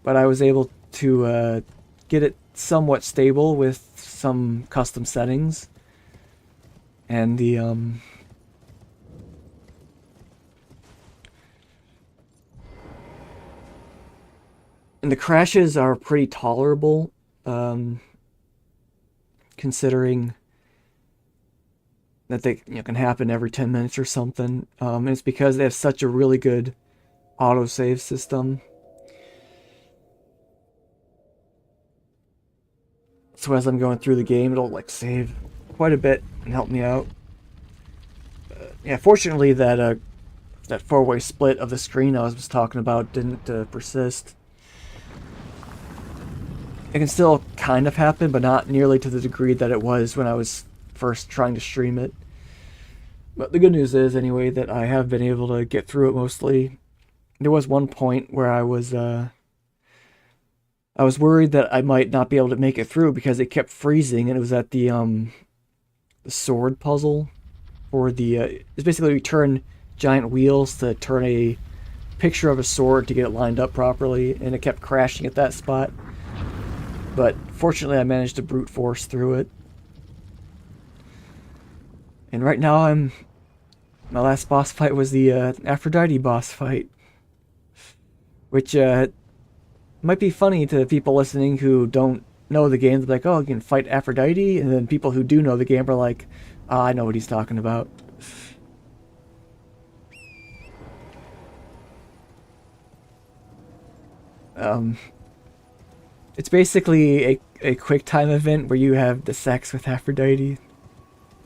But I was able to get it somewhat stable with some custom settings. And the crashes are pretty tolerable, considering that they can happen every 10 minutes or something. And it's because they have such a really good autosave system. So as I'm going through the game, it'll like save quite a bit and help me out. Yeah, fortunately that four-way split of the screen I was talking about didn't persist. It can still kind of happen, but not nearly to the degree that it was when I was first trying to stream it. But the good news is, anyway, that I have been able to get through it mostly. There was one point where I was worried that I might not be able to make it through because it kept freezing, and it was at the sword puzzle, or it's basically you turn giant wheels to turn a picture of a sword to get it lined up properly, and it kept crashing at that spot. But fortunately, I managed to brute force through it. And right now, my last boss fight was the Aphrodite boss fight, which might be funny to people listening who don't know the game. They're like, "Oh, you can fight Aphrodite," and then people who do know the game are like, "I know what he's talking about." It's basically a quick time event where you have the sex with Aphrodite.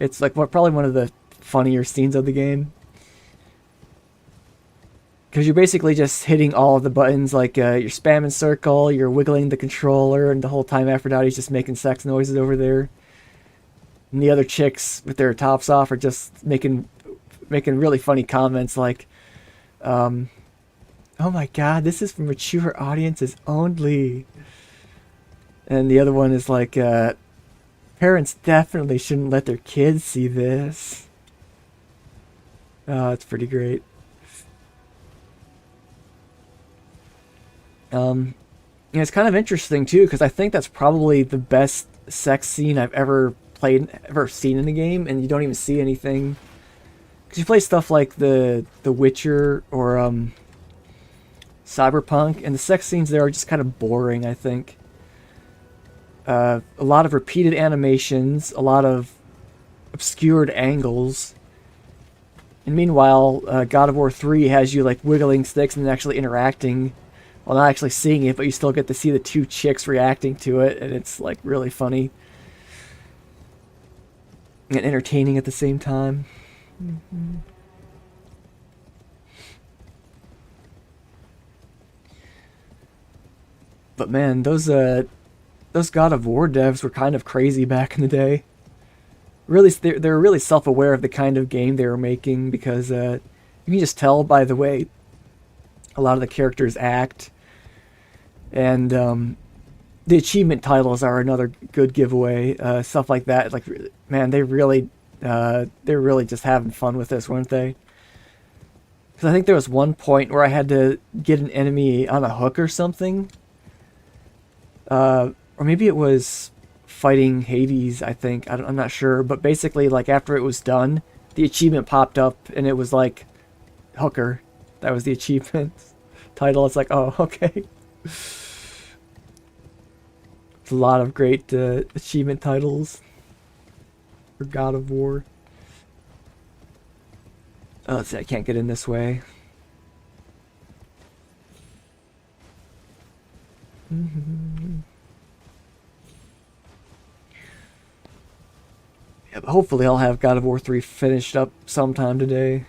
It's like probably one of the funnier scenes of the game. Because you're basically just hitting all of the buttons, like you're spamming circle, you're wiggling the controller, and the whole time Aphrodite's just making sex noises over there. And the other chicks with their tops off are just making really funny comments like, "Oh my god, this is for mature audiences only." And the other one is like, "Parents definitely shouldn't let their kids see this." Oh, it's pretty great. It's kind of interesting too, because I think that's probably the best sex scene I've ever seen in a game, and you don't even see anything. Because you play stuff like the Witcher or Cyberpunk, and the sex scenes there are just kind of boring, I think. A lot of repeated animations, a lot of obscured angles. And meanwhile, God of War 3 has you like wiggling sticks and actually interacting. Well, not actually seeing it, but you still get to see the two chicks reacting to it, and it's like really funny and entertaining at the same time. Mm-hmm. But man, those God of War devs were kind of crazy back in the day. Really, they're really self-aware of the kind of game they were making, because you can just tell by the way a lot of the characters act. And the achievement titles are another good giveaway. Stuff like that, like, man, they're really just having fun with this, weren't they? Because I think there was one point where I had to get an enemy on a hook or something. Or maybe it was fighting Hades, I think. I'm not sure. But basically, like, after it was done, the achievement popped up, and it was like, hooker. That was the achievement title. It's like, oh, okay. A lot of great achievement titles for God of War. Oh, let's see, I can't get in this way. Yeah, but hopefully I'll have God of War 3 finished up sometime today.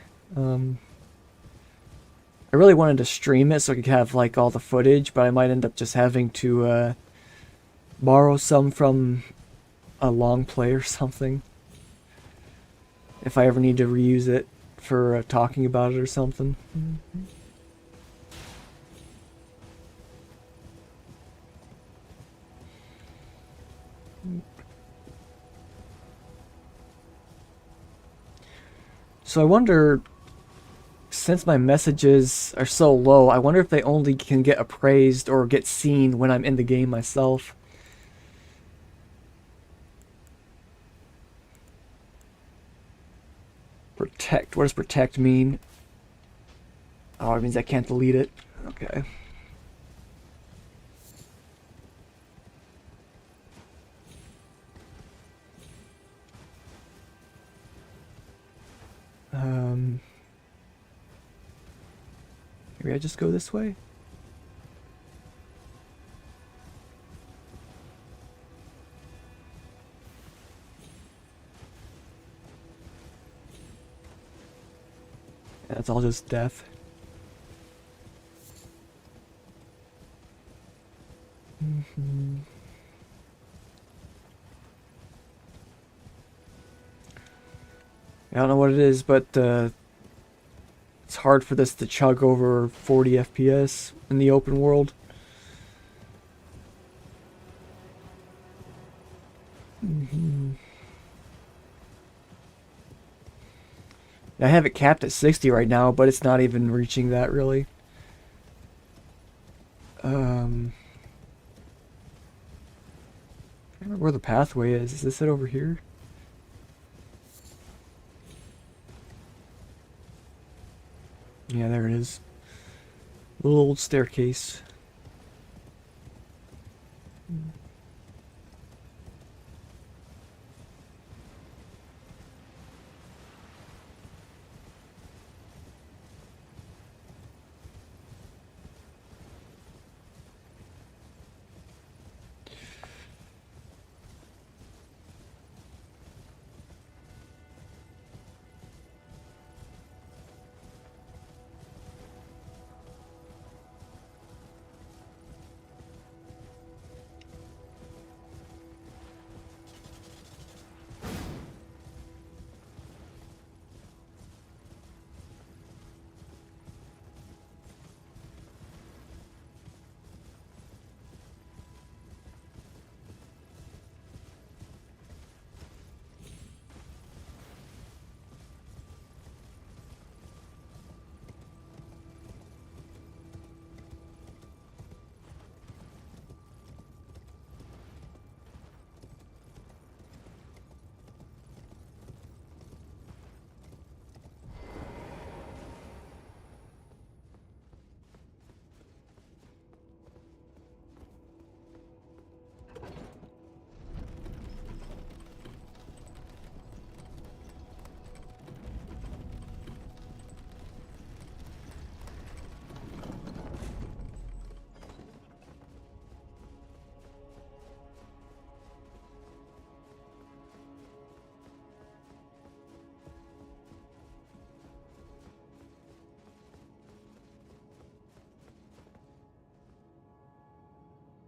I really wanted to stream it so I could have like all the footage, but I might end up just having to borrow some from a long play or something, if I ever need to reuse it for talking about it or something. So I wonder since my messages are so low, I wonder if they only can get appraised or get seen when I'm in the game myself. Protect. What does protect mean? Oh, it means I can't delete it. Okay. Maybe I just go this way? Yeah, it's all just death. I don't know what it is, but it's hard for this to chug over 40 FPS in the open world. I have it capped at 60 right now, but it's not even reaching that really. I don't remember where the pathway is. Is this it over here? Yeah, there it is. Little old staircase.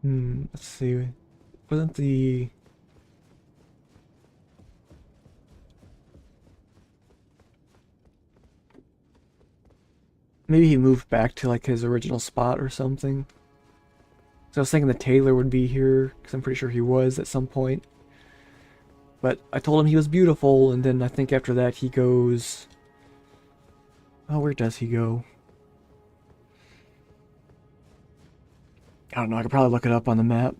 Let's see. Wasn't the... Maybe he moved back to like his original spot or something. So I was thinking the tailor would be here, because I'm pretty sure he was at some point. But I told him he was beautiful, and then I think after that he goes... Oh, where does he go? I don't know, I could probably look it up on the map.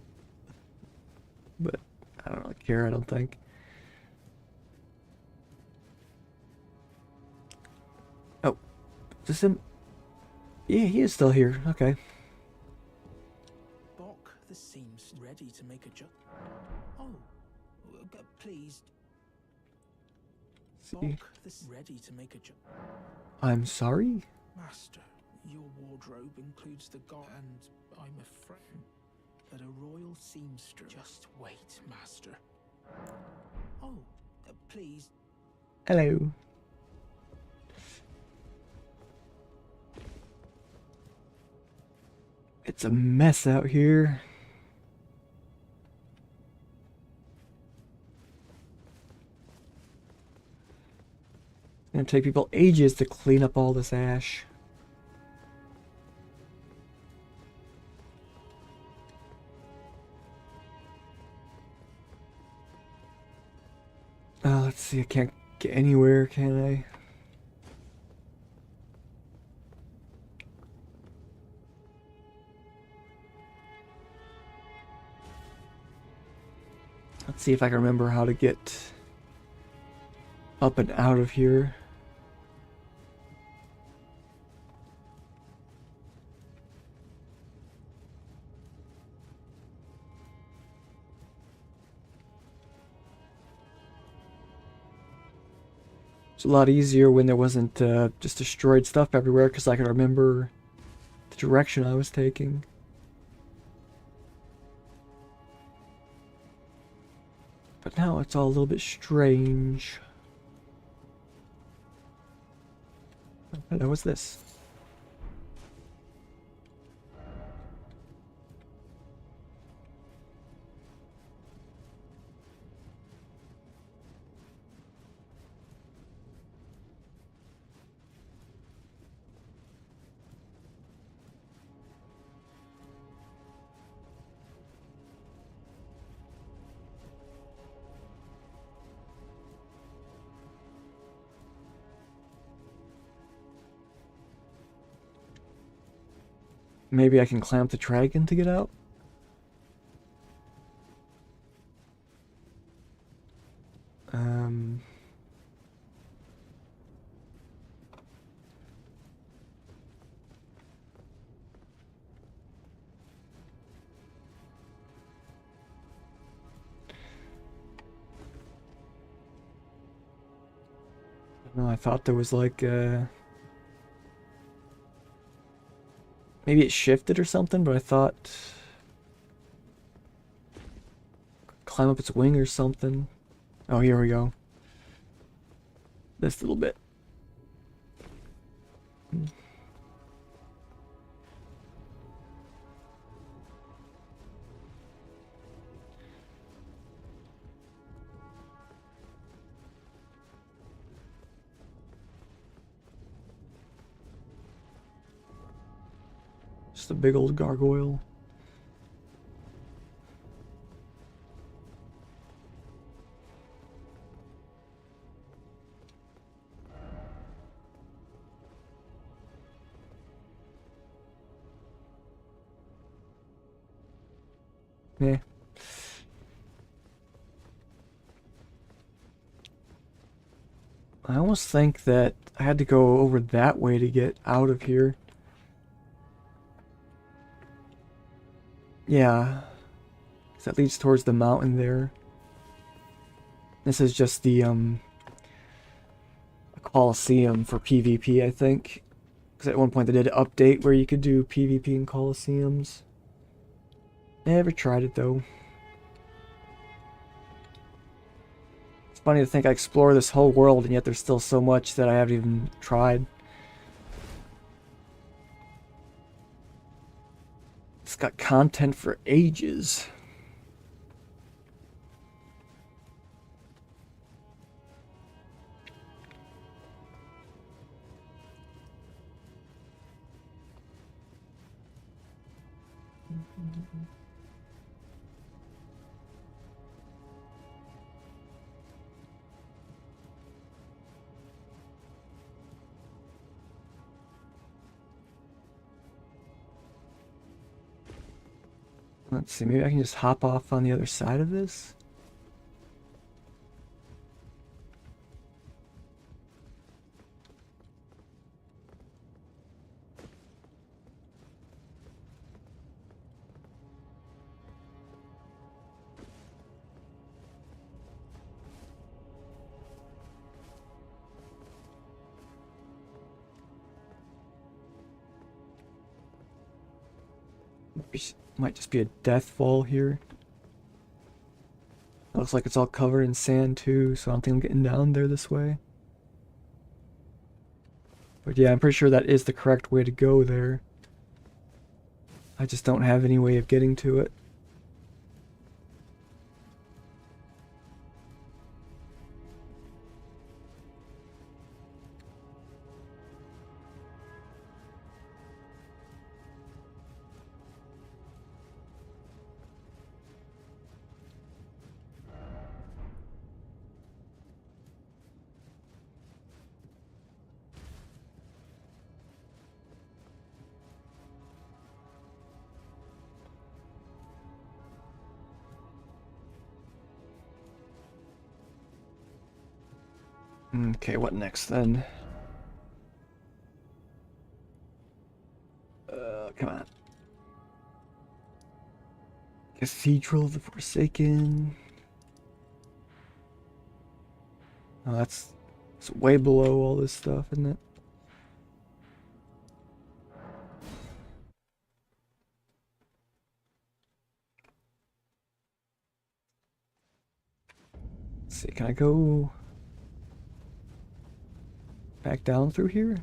But I don't really care, I don't think. Oh, is this him? Yeah, he is still here. Okay. Bok, this seems ready to make a Oh, please. See? Bok, this ready to make a I'm sorry? Master, your wardrobe includes the god, and I'm afraid that a royal seamstress. Just wait, Master. Oh, please. Hello. It's a mess out here. It's gonna take people ages to clean up all this ash. Let's see, I can't get anywhere, can I? Let's see if I can remember how to get up and out of here. It's a lot easier when there wasn't just destroyed stuff everywhere because I could remember the direction I was taking. But now it's all a little bit strange. Oh, hello, what's this? Maybe I can clamp the dragon to get out? Um... No, I thought there was like maybe it shifted or something, but I thought climb up its wing or something. Oh, here we go. This little bit. Just a big old gargoyle. Yeah. I almost think that I had to go over that way to get out of here. Yeah. 'Cause that leads towards the mountain there. This is just the a Coliseum for PvP, I think. Because at one point they did an update where you could do PvP in Coliseums. Never tried it though. It's funny to think I explore this whole world and yet there's still so much that I haven't even tried. It's got content for ages. Let's see, maybe I can just hop off on the other side of this? Might just be a death fall here. Looks like it's all covered in sand too, so I don't think I'm getting down there this way. But yeah, I'm pretty sure that is the correct way to go there. I just don't have any way of getting to it. Okay, what next then? Come on. Cathedral of the Forsaken. Oh, that's way below all this stuff, isn't it? Let's see, can I go back down through here?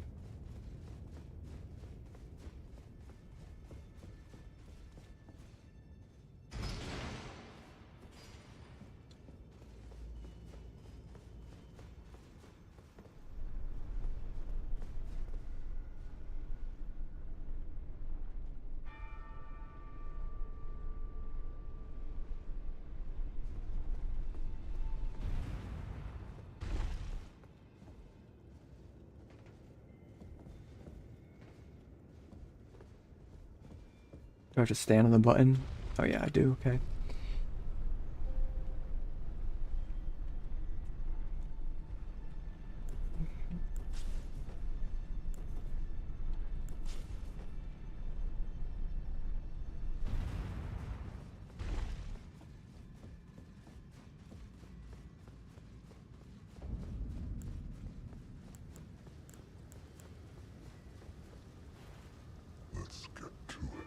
Do I have to stand on the button? Oh yeah, I do, okay. Let's get to it.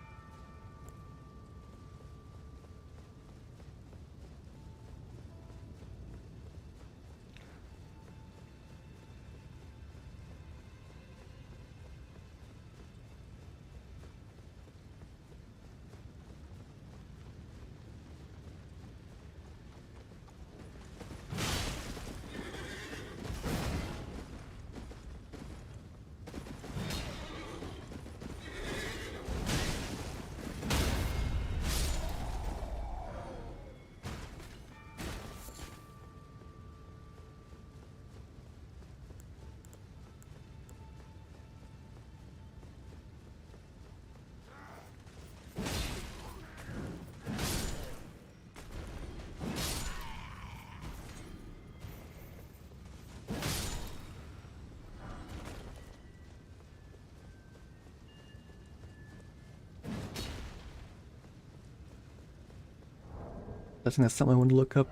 I think that's something I want to look up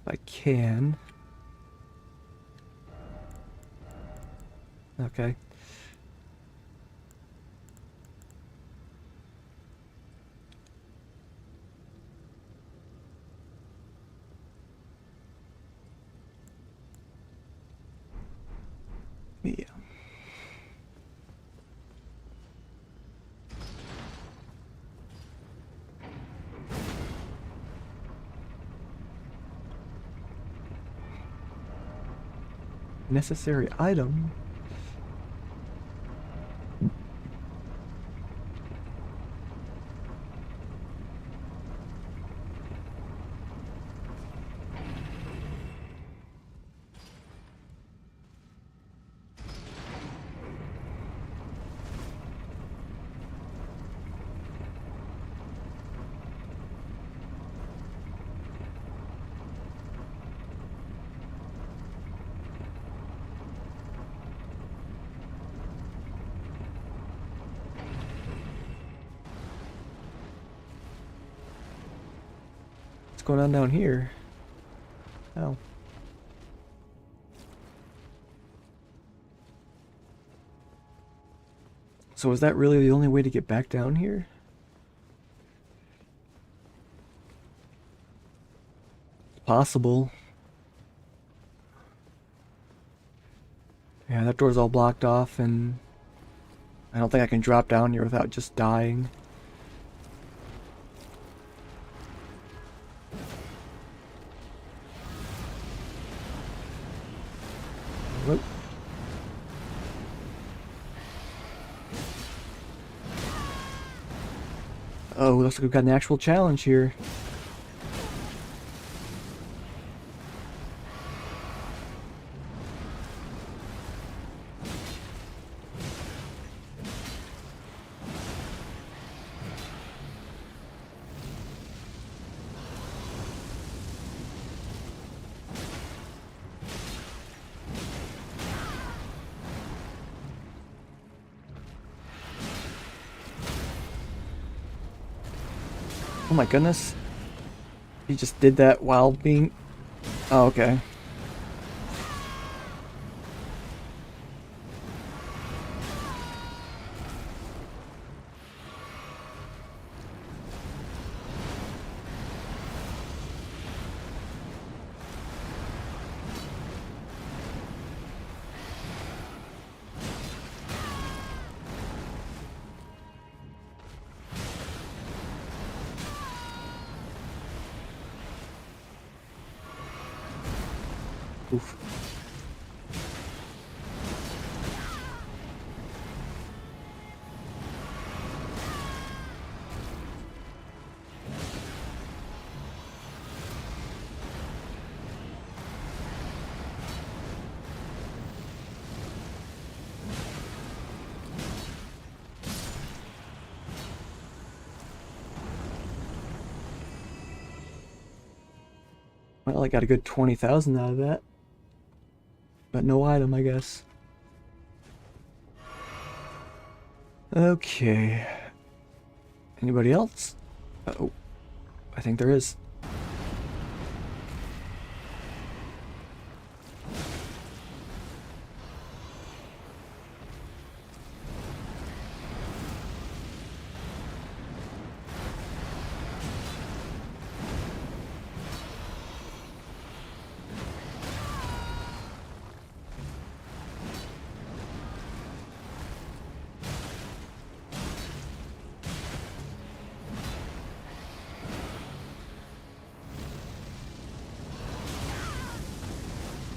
if I can. Okay. Yeah. Necessary item. What's going on down here? Oh. So is that really the only way to get back down here? Possible. Yeah, that door's all blocked off, and I don't think I can drop down here without just dying. Whoop. Oh, looks like we've got an actual challenge here. Oh my goodness. He just did that while being... Oh, okay. Oof. Well, I got a good 20,000 out of that. But no item, I guess. Okay. Anybody else? Uh-oh. I think there is.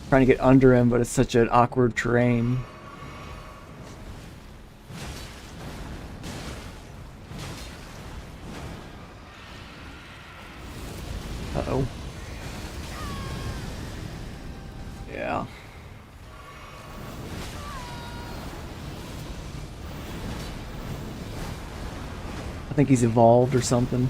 Trying to get under him, but it's such an awkward terrain. Uh-oh. Yeah. I think he's evolved or something.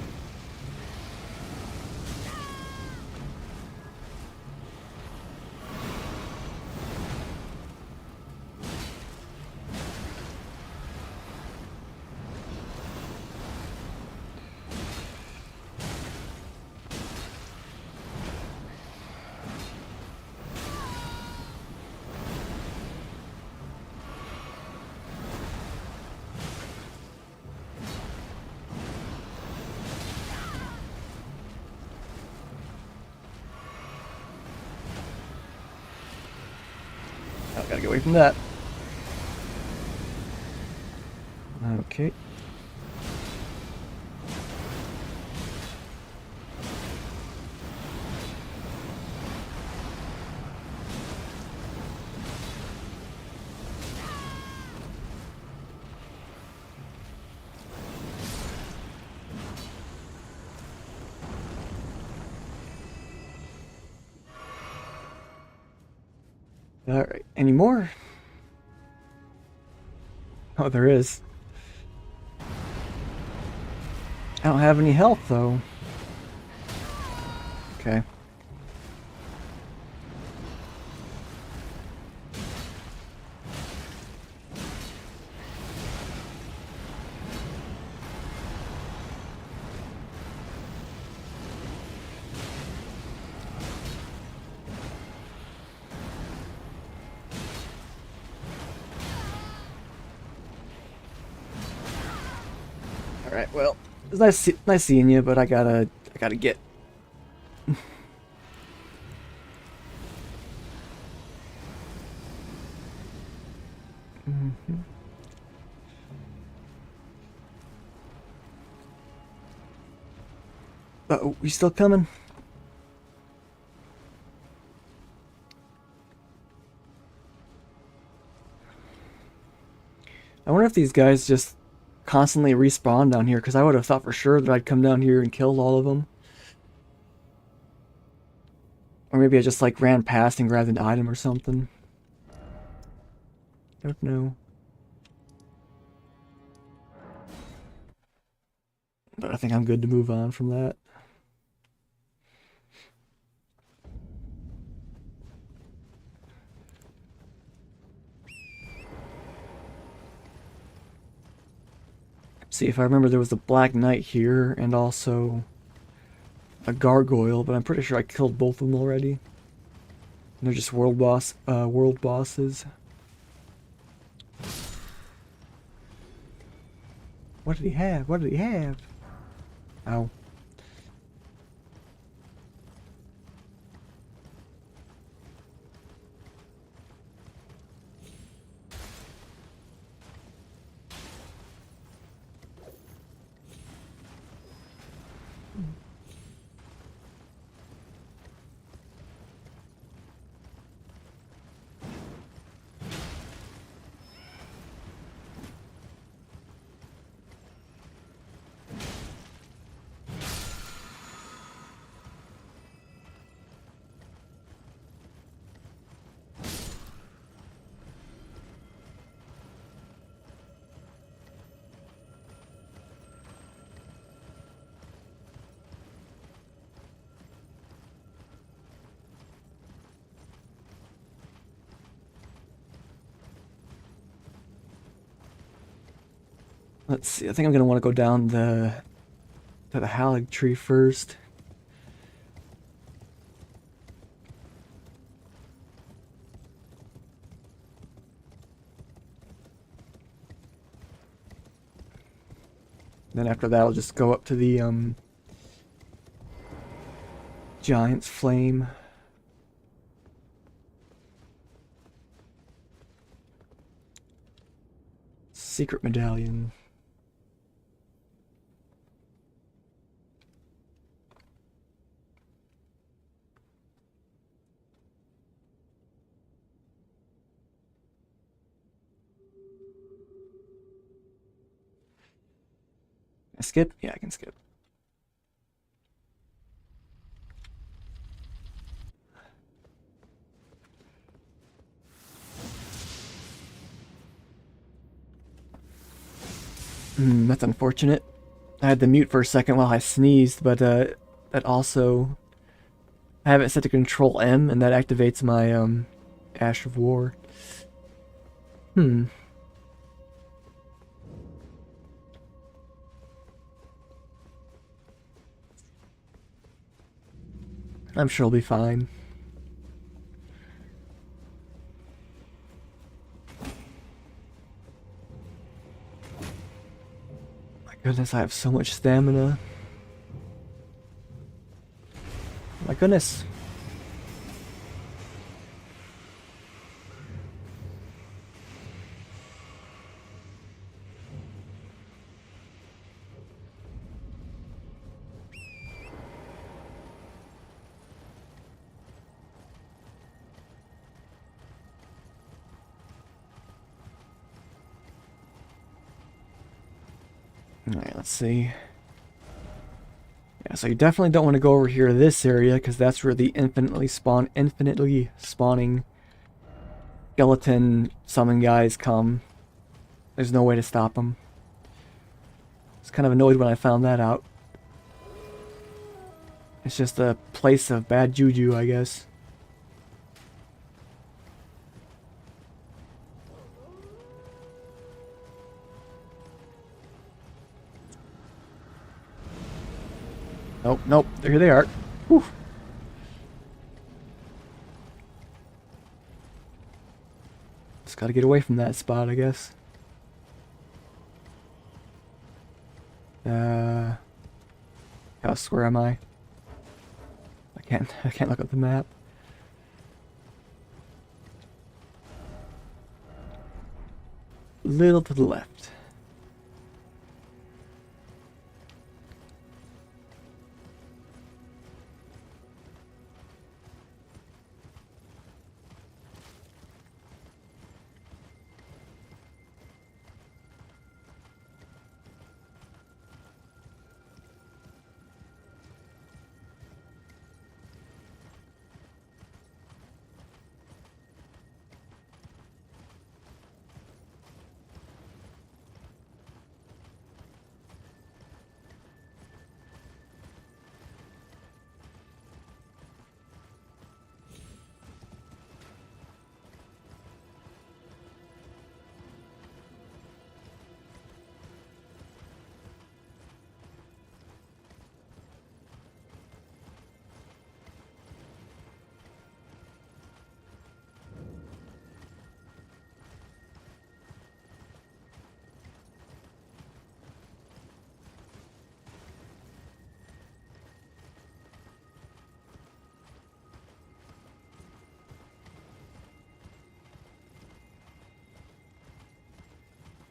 I gotta get away from that. Okay. Alright, any more? Oh, there is. I don't have any health, though. Okay. Alright, well, it's nice seeing you, but I gotta get. Uh-oh, you still coming? I wonder if these guys just constantly respawn down here, because I would have thought for sure that I'd come down here and killed all of them. Or maybe I just like ran past and grabbed an item or something. Don't know. But I think I'm good to move on from that. See, if I remember, there was the Black Knight here, and also a gargoyle, but I'm pretty sure I killed both of them already. And they're just world bosses. What did he have? What did he have? Ow. Let's see. I think I'm gonna want to go down to the Halig tree first. Then after that, I'll just go up to the Giant's Flame. Secret medallion. Can I skip? Yeah, I can skip. That's unfortunate. I had to mute for a second while I sneezed, but that also... I have it set to Control M, and that activates my Ash of War. I'm sure it'll be fine. My goodness, I have so much stamina. My goodness. Alright, let's see. Yeah, so you definitely don't want to go over here to this area, because that's where the infinitely spawning skeleton summon guys come. There's no way to stop them. I was kind of annoyed when I found that out. It's just a place of bad juju, I guess. Nope, nope, here they are. Whew. Just gotta get away from that spot, I guess. Where am I? I can't look at the map. Little to the left.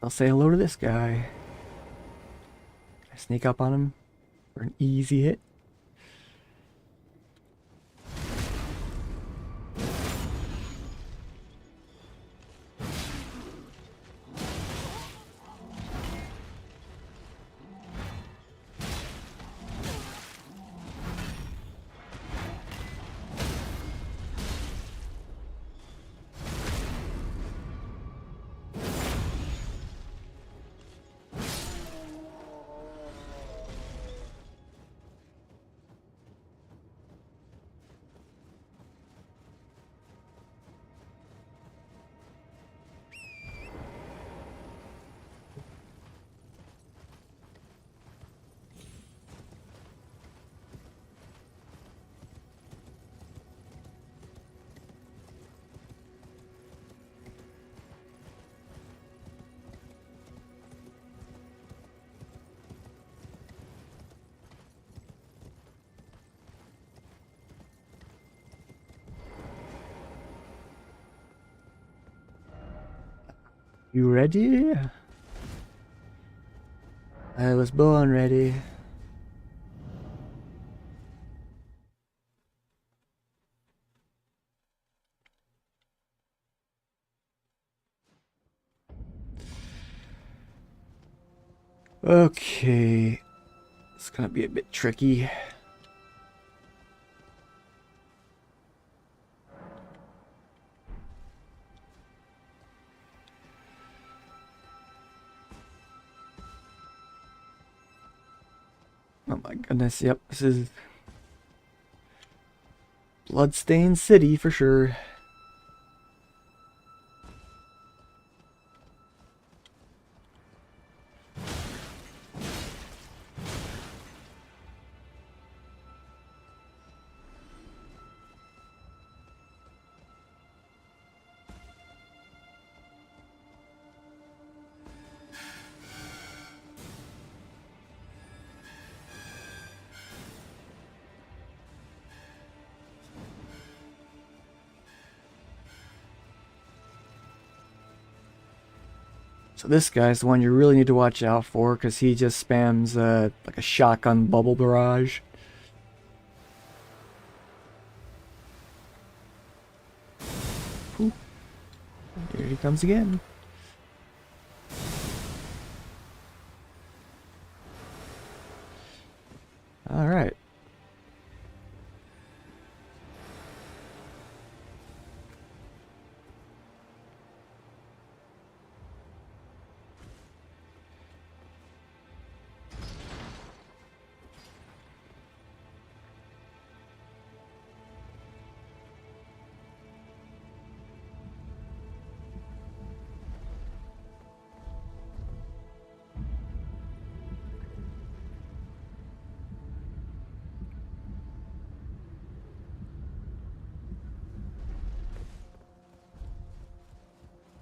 I'll say hello to this guy. I sneak up on him for an easy hit. You ready? I was born ready. Okay. It's gonna be a bit tricky. Oh my goodness, yep, this is Bloodstained City for sure. So this guy's the one you really need to watch out for because he just spams like a shotgun bubble barrage. Ooh. Here he comes again. All right.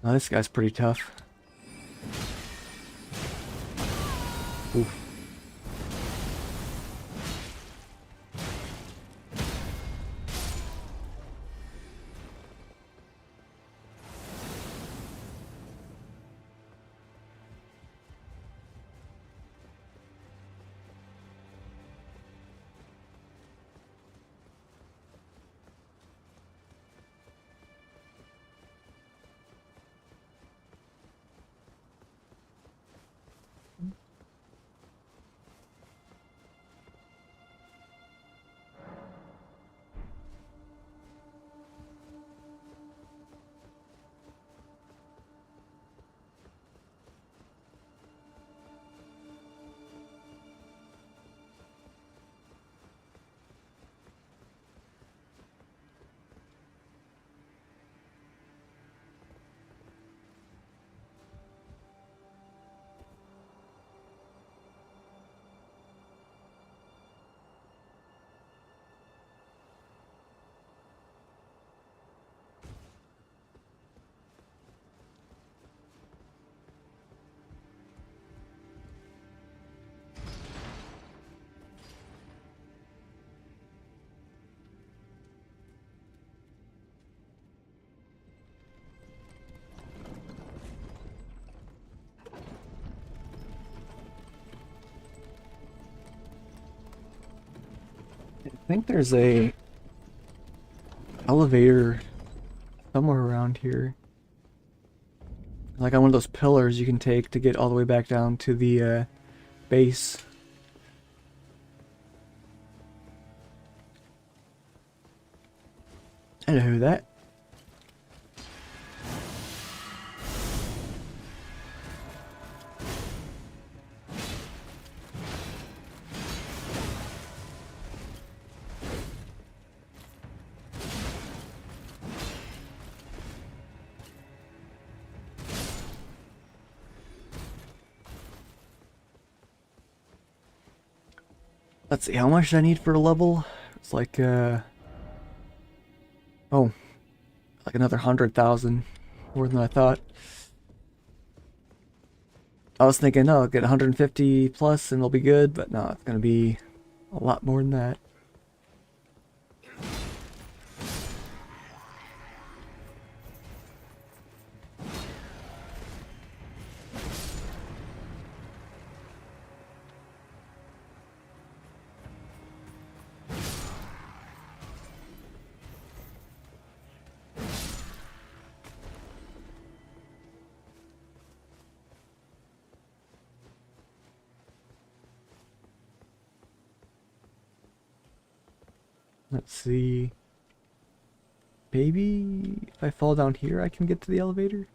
Oh, this guy's pretty tough. Oof. think there's a elevator somewhere around here. Like on one of those pillars you can take to get all the way back down to the base. I know who that. Let's see, how much do I need for a level? It's like, oh, like another 100,000. More than I thought. I was thinking, oh, I'll get 150 plus and it'll be good, but no, it's gonna be a lot more than that. Let's see. Maybe if I fall down here, I can get to the elevator?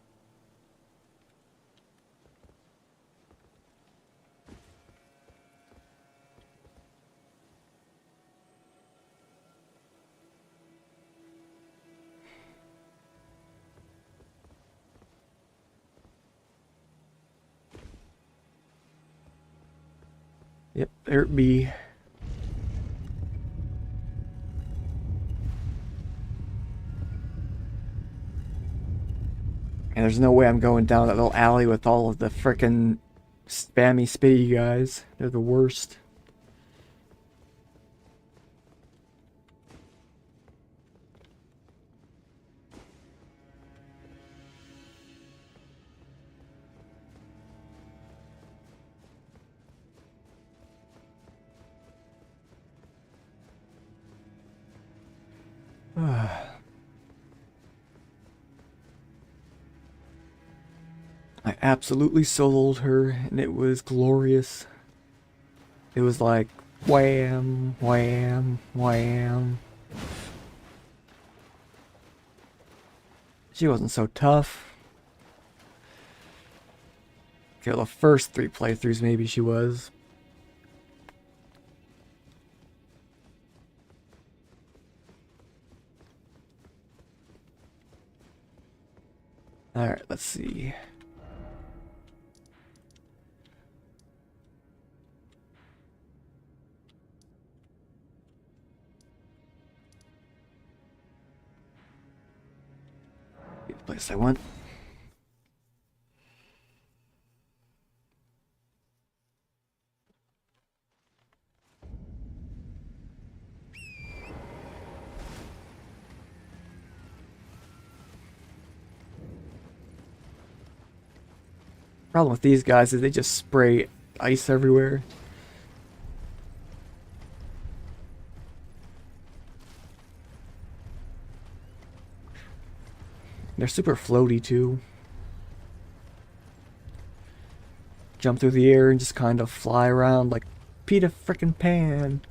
Yep, there it be. And there's no way I'm going down that little alley with all of the frickin' spammy spitty guys. They're the worst. I absolutely soloed her, and it was glorious. It was like, wham, wham, wham. She wasn't so tough. Okay, well, the first 3 playthroughs maybe she was. Alright, let's see. The place I want. Problem with these guys is they just spray ice everywhere. They're super floaty too. Jump through the air and just kind of fly around like Peter frickin' Pan.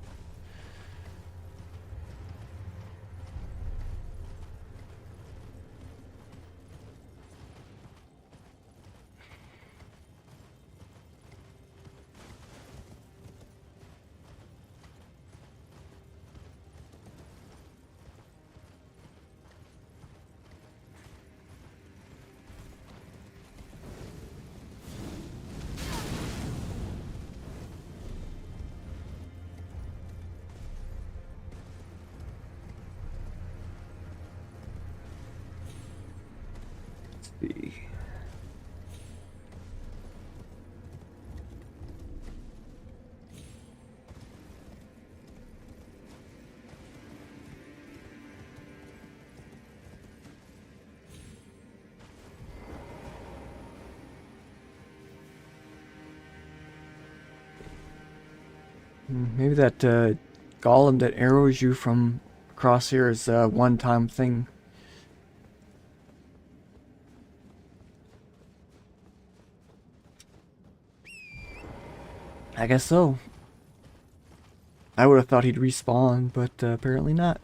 See. Maybe that golem that arrows you from across here is a one-time thing. I guess so. I would have thought he'd respawn, but apparently not.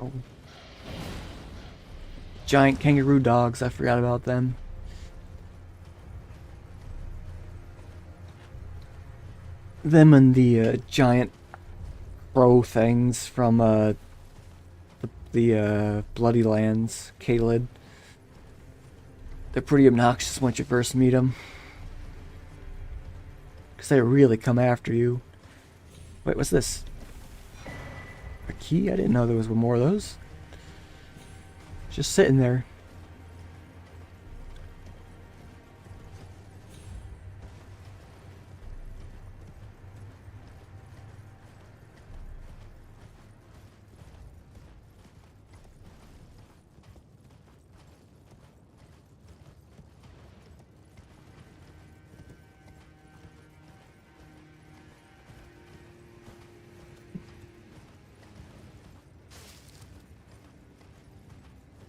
Oh. Giant kangaroo dogs, I forgot about them. Them and the giant crow things from the Bloody Lands, Kaled. They're pretty obnoxious once you first meet them. Because they really come after you. Wait, what's this? A key? I didn't know there was more of those. Just sitting there.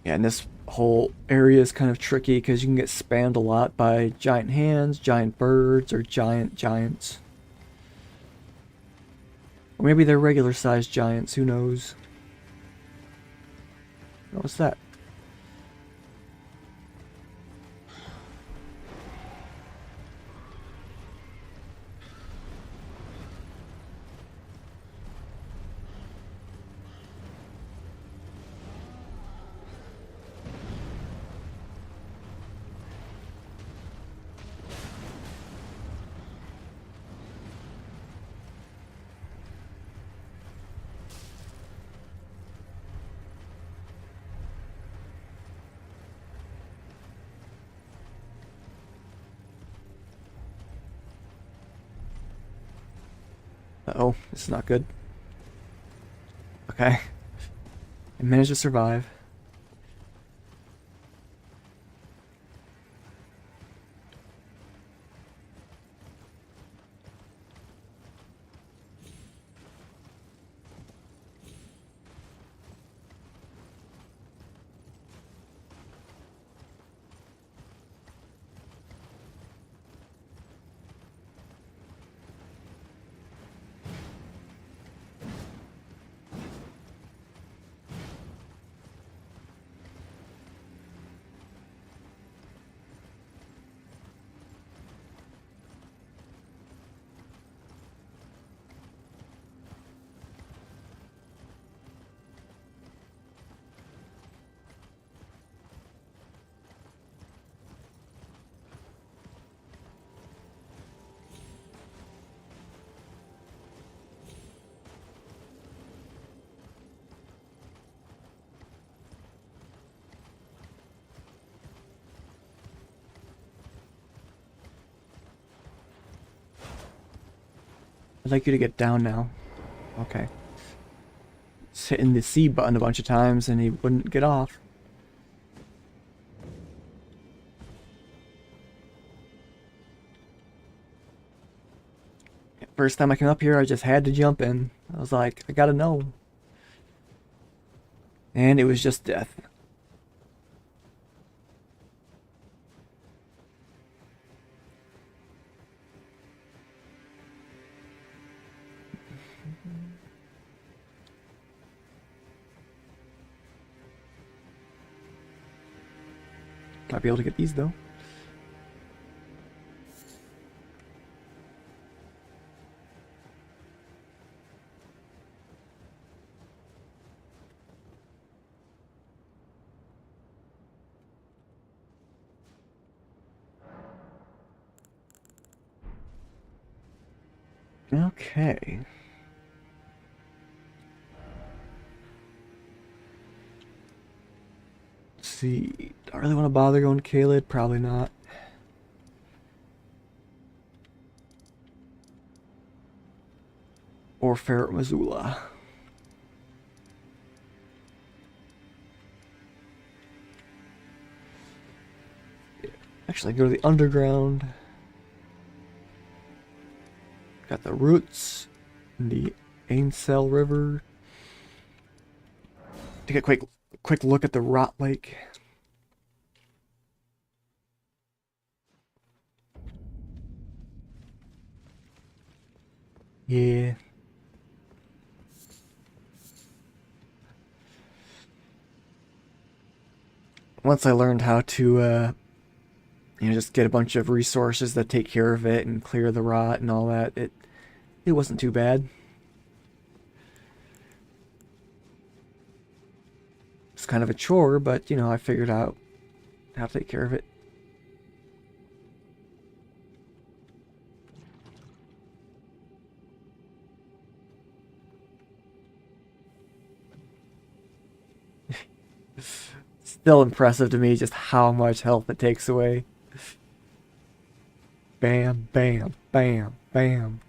Yeah, and this whole area is kind of tricky because you can get spammed a lot by giant hands, giant birds, or giants. Or maybe they're regular sized giants, who knows? Oh, what's that? Uh-oh, this is not good. Okay. I managed to survive. I'd like you to get down now. Okay. Just hitting the C button a bunch of times and he wouldn't get off. First time I came up here, I just had to jump in. I was like, I gotta know. And it was just death. Might be able to get these though. Okay. Let's see. Do I really want to bother going to Kaled? Probably not. Or Ferret Missoula. Actually, go to the underground. Got the roots in the Ainsel River. Take a quick look at the Rot Lake. Yeah. Once I learned how to just get a bunch of resources that take care of it and clear the rot and all that, it wasn't too bad. It's kind of a chore, but I figured out how to take care of it. Still impressive to me just how much health it takes away. Bam, bam, bam, bam.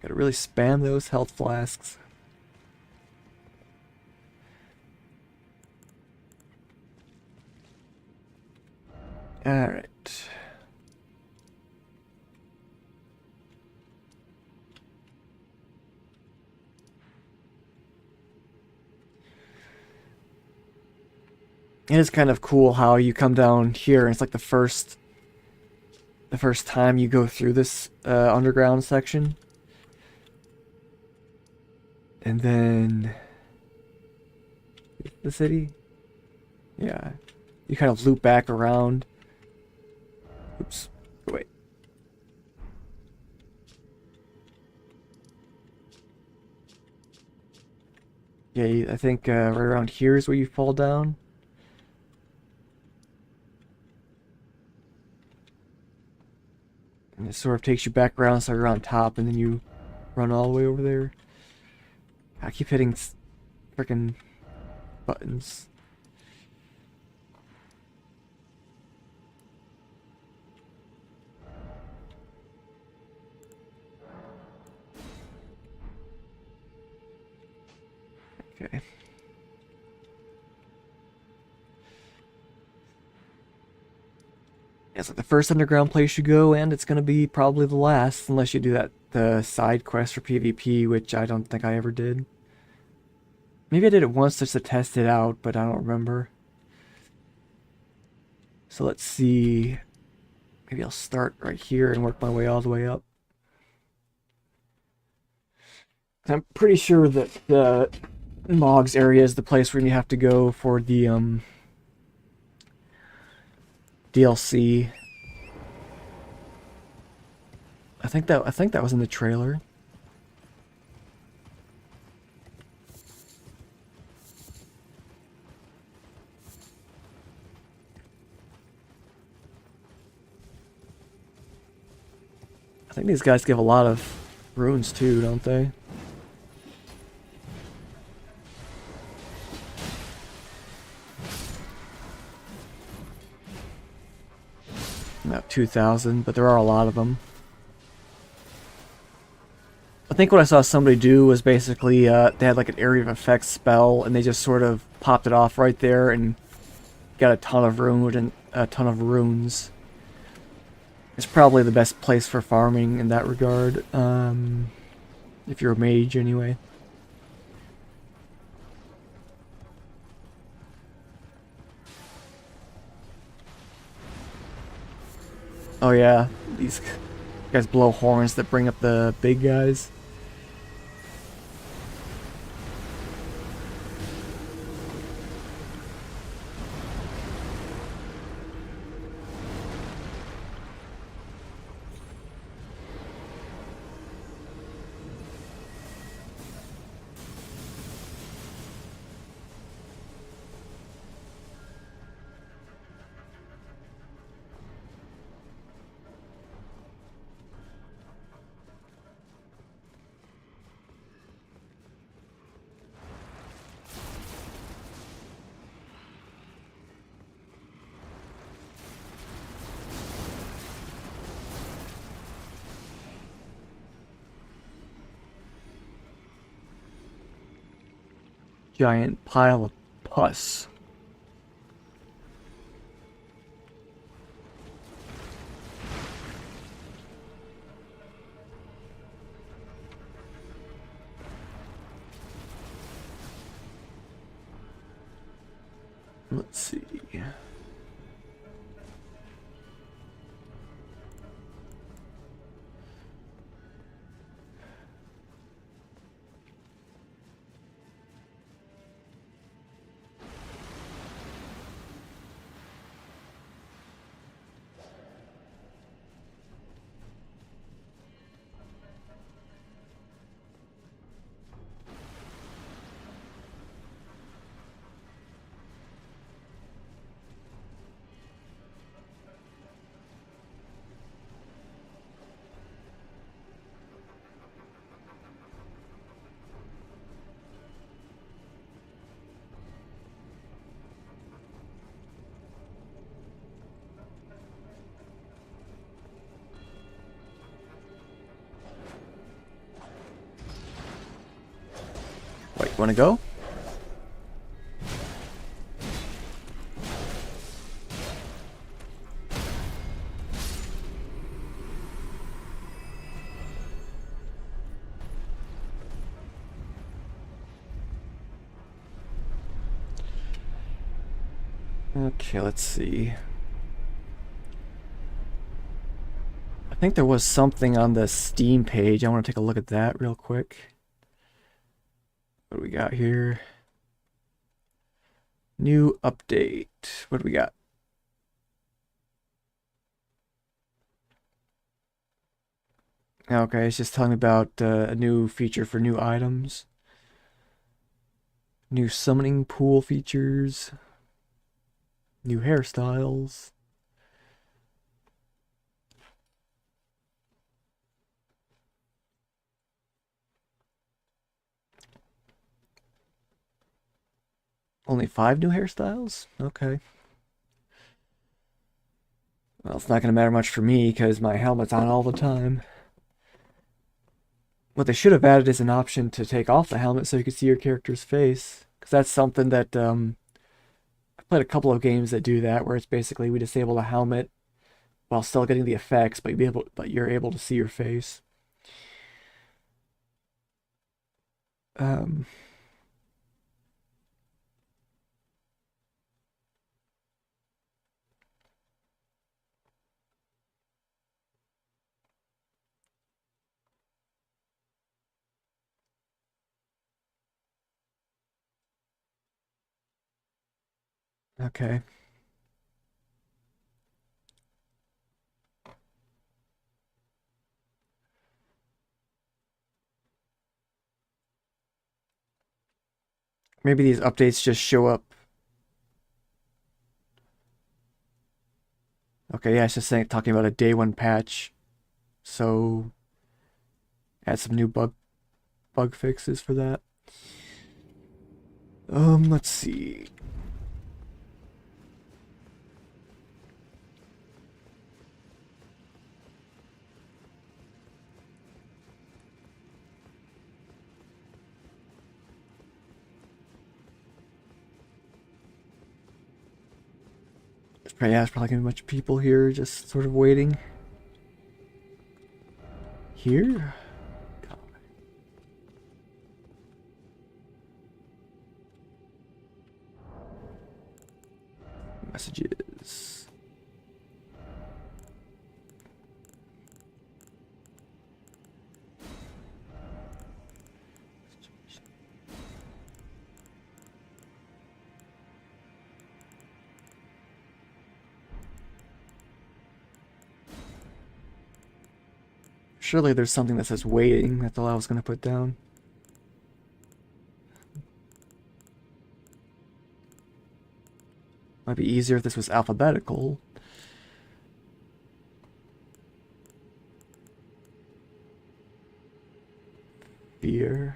Gotta really spam those health flasks. Alright. It is kind of cool how you come down here and it's like the first time you go through this underground section. And then the city. Yeah. You kind of loop back around. Oops. Wait. Yeah, I think right around here is where you fall down. And it sort of takes you back around, so you're on top, and then you run all the way over there. I keep hitting frickin' buttons. Okay. It's like the first underground place you go, and it's gonna be probably the last, unless you do the side quest for PvP, which I don't think I ever did. Maybe I did it once just to test it out, but I don't remember. So let's see. Maybe I'll start right here and work my way all the way up. I'm pretty sure that the Moggs area is the place where you have to go for the DLC. I think that was in the trailer. I think these guys give a lot of runes too, don't they? About 2,000, but there are a lot of them. I think what I saw somebody do was basically they had like an area of effects spell, and they just sort of popped it off right there and got a ton of runes. It's probably the best place for farming in that regard, if you're a mage anyway. Oh yeah, these guys blow horns that bring up the big guys. Giant pile of pus. Let's see. Wait, wanna go? Okay, let's see. I think there was something on the Steam page. I want to take a look at that real quick. What do we got here? New update. What do we got? Okay, it's just telling me about a new feature for new items. New summoning pool features. New hairstyles. Only 5 new hairstyles? Okay. Well, it's not going to matter much for me because my helmet's on all the time. What they should have added is an option to take off the helmet so you can see your character's face. Because that's something that, I've played a couple of games that do that, where it's basically we disable the helmet while still getting the effects, but you're able to see your face. Um, okay. Maybe these updates just show up. Okay, yeah, it's just saying, talking about a day 1 patch. So, add some new bug fixes for that. Let's see. Okay, yeah, there's probably gonna be a bunch of people here just sort of waiting. Here? God. Messages. Surely there's something that says waiting. That's all I was gonna put down. Might be easier if this was alphabetical. Fear.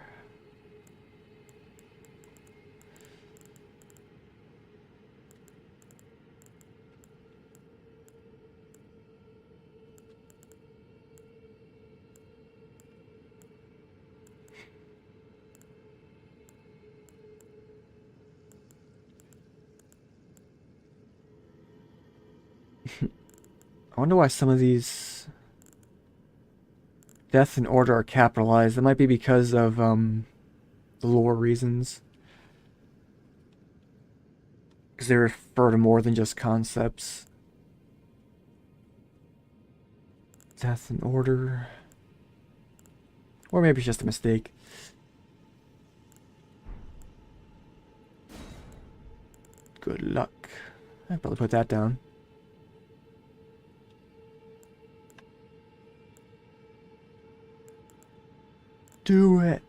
I wonder why some of these death and order are capitalized. That might be because of the lore reasons. Because they refer to more than just concepts. Death and order. Or maybe it's just a mistake. Good luck. I'd probably put that down. Do it.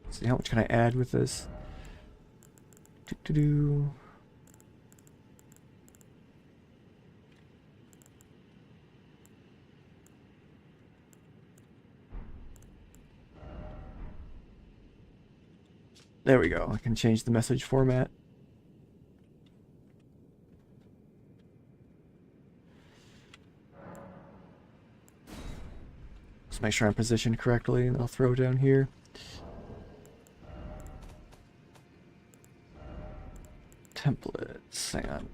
Let's see, how much can I add with this? Do. There we go. I can change the message format. Let's make sure I'm positioned correctly, and I'll throw down here. Templates. Hang on.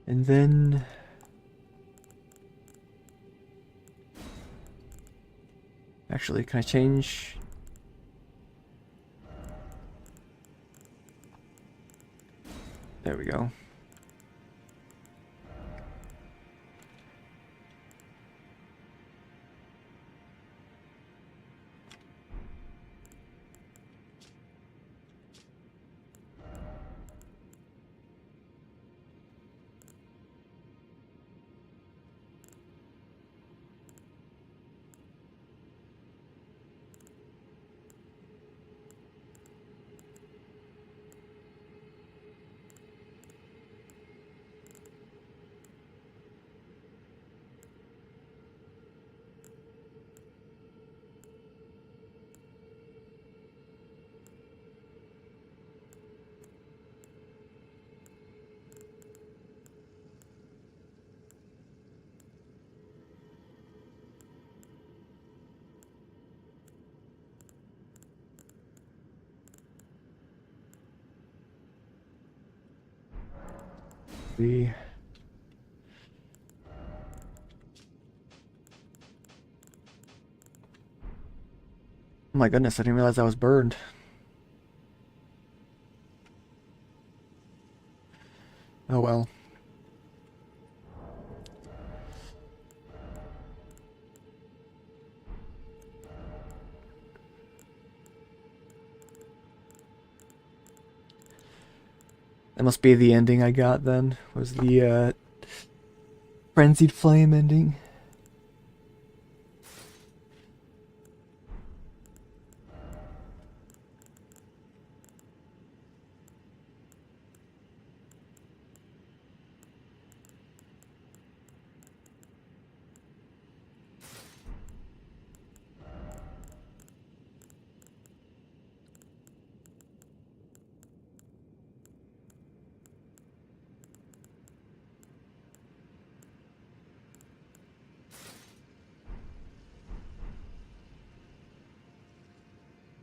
And then actually, can I change? There we go. The oh my goodness, I didn't realize I was burned. Oh well. That must be the ending I got then, was the Frenzied Flame ending.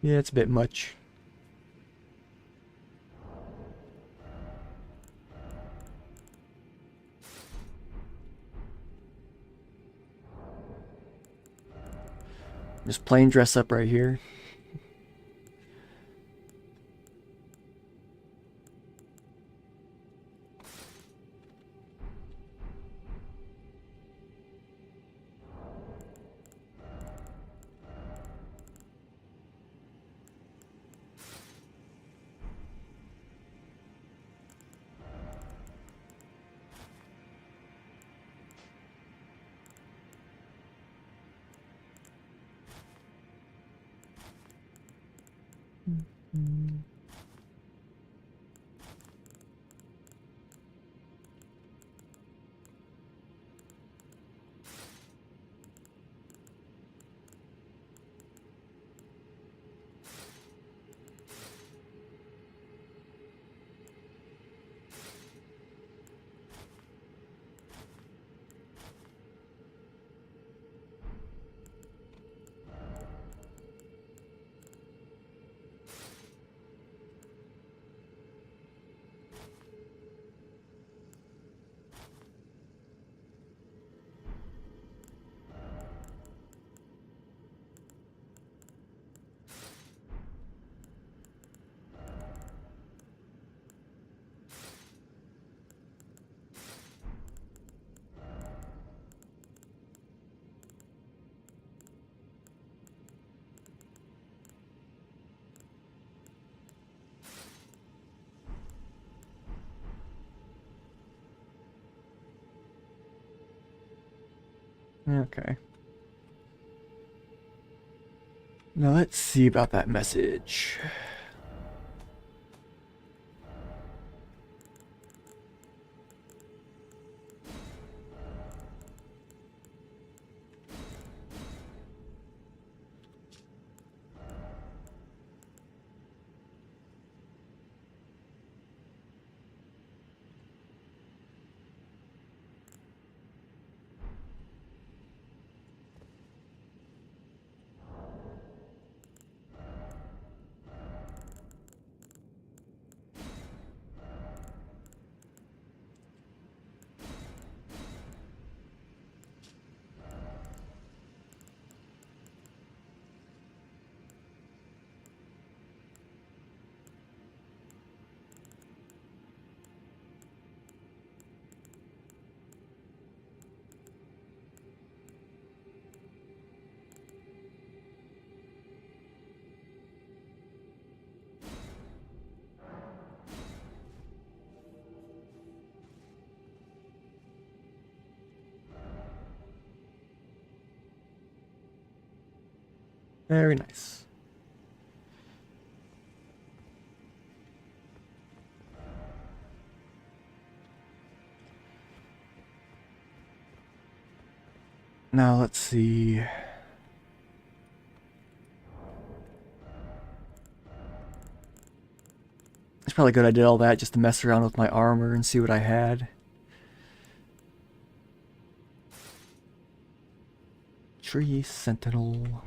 Yeah, it's a bit much. Just plain dress up right here. Okay. Now let's see about that message. Very nice. Now let's see. It's probably good I did all that just to mess around with my armor and see what I had. Tree Sentinel.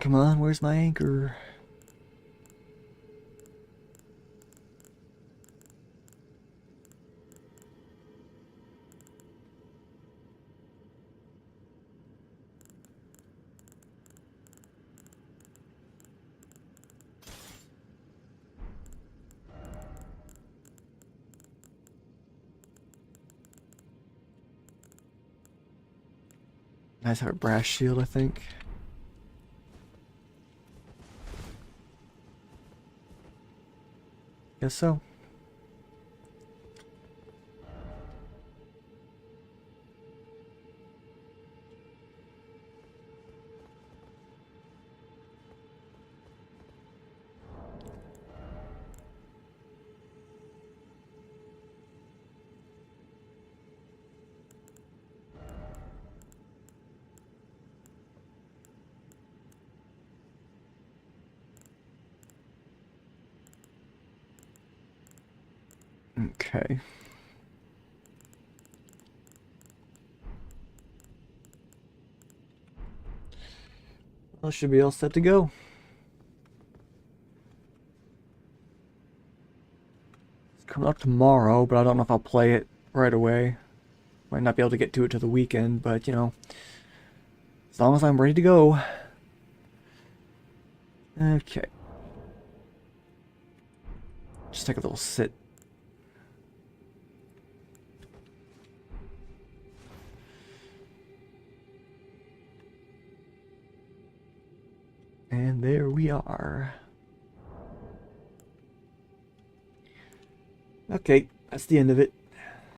Come on, where's my anchor? Nice, have a brass shield, I think. Guess so. Okay. Well, should be all set to go. It's coming out tomorrow, but I don't know if I'll play it right away. Might not be able to get to it till the weekend, but you know, as long as I'm ready to go. Okay. Just take a little sit. And there we are. Okay, that's the end of it.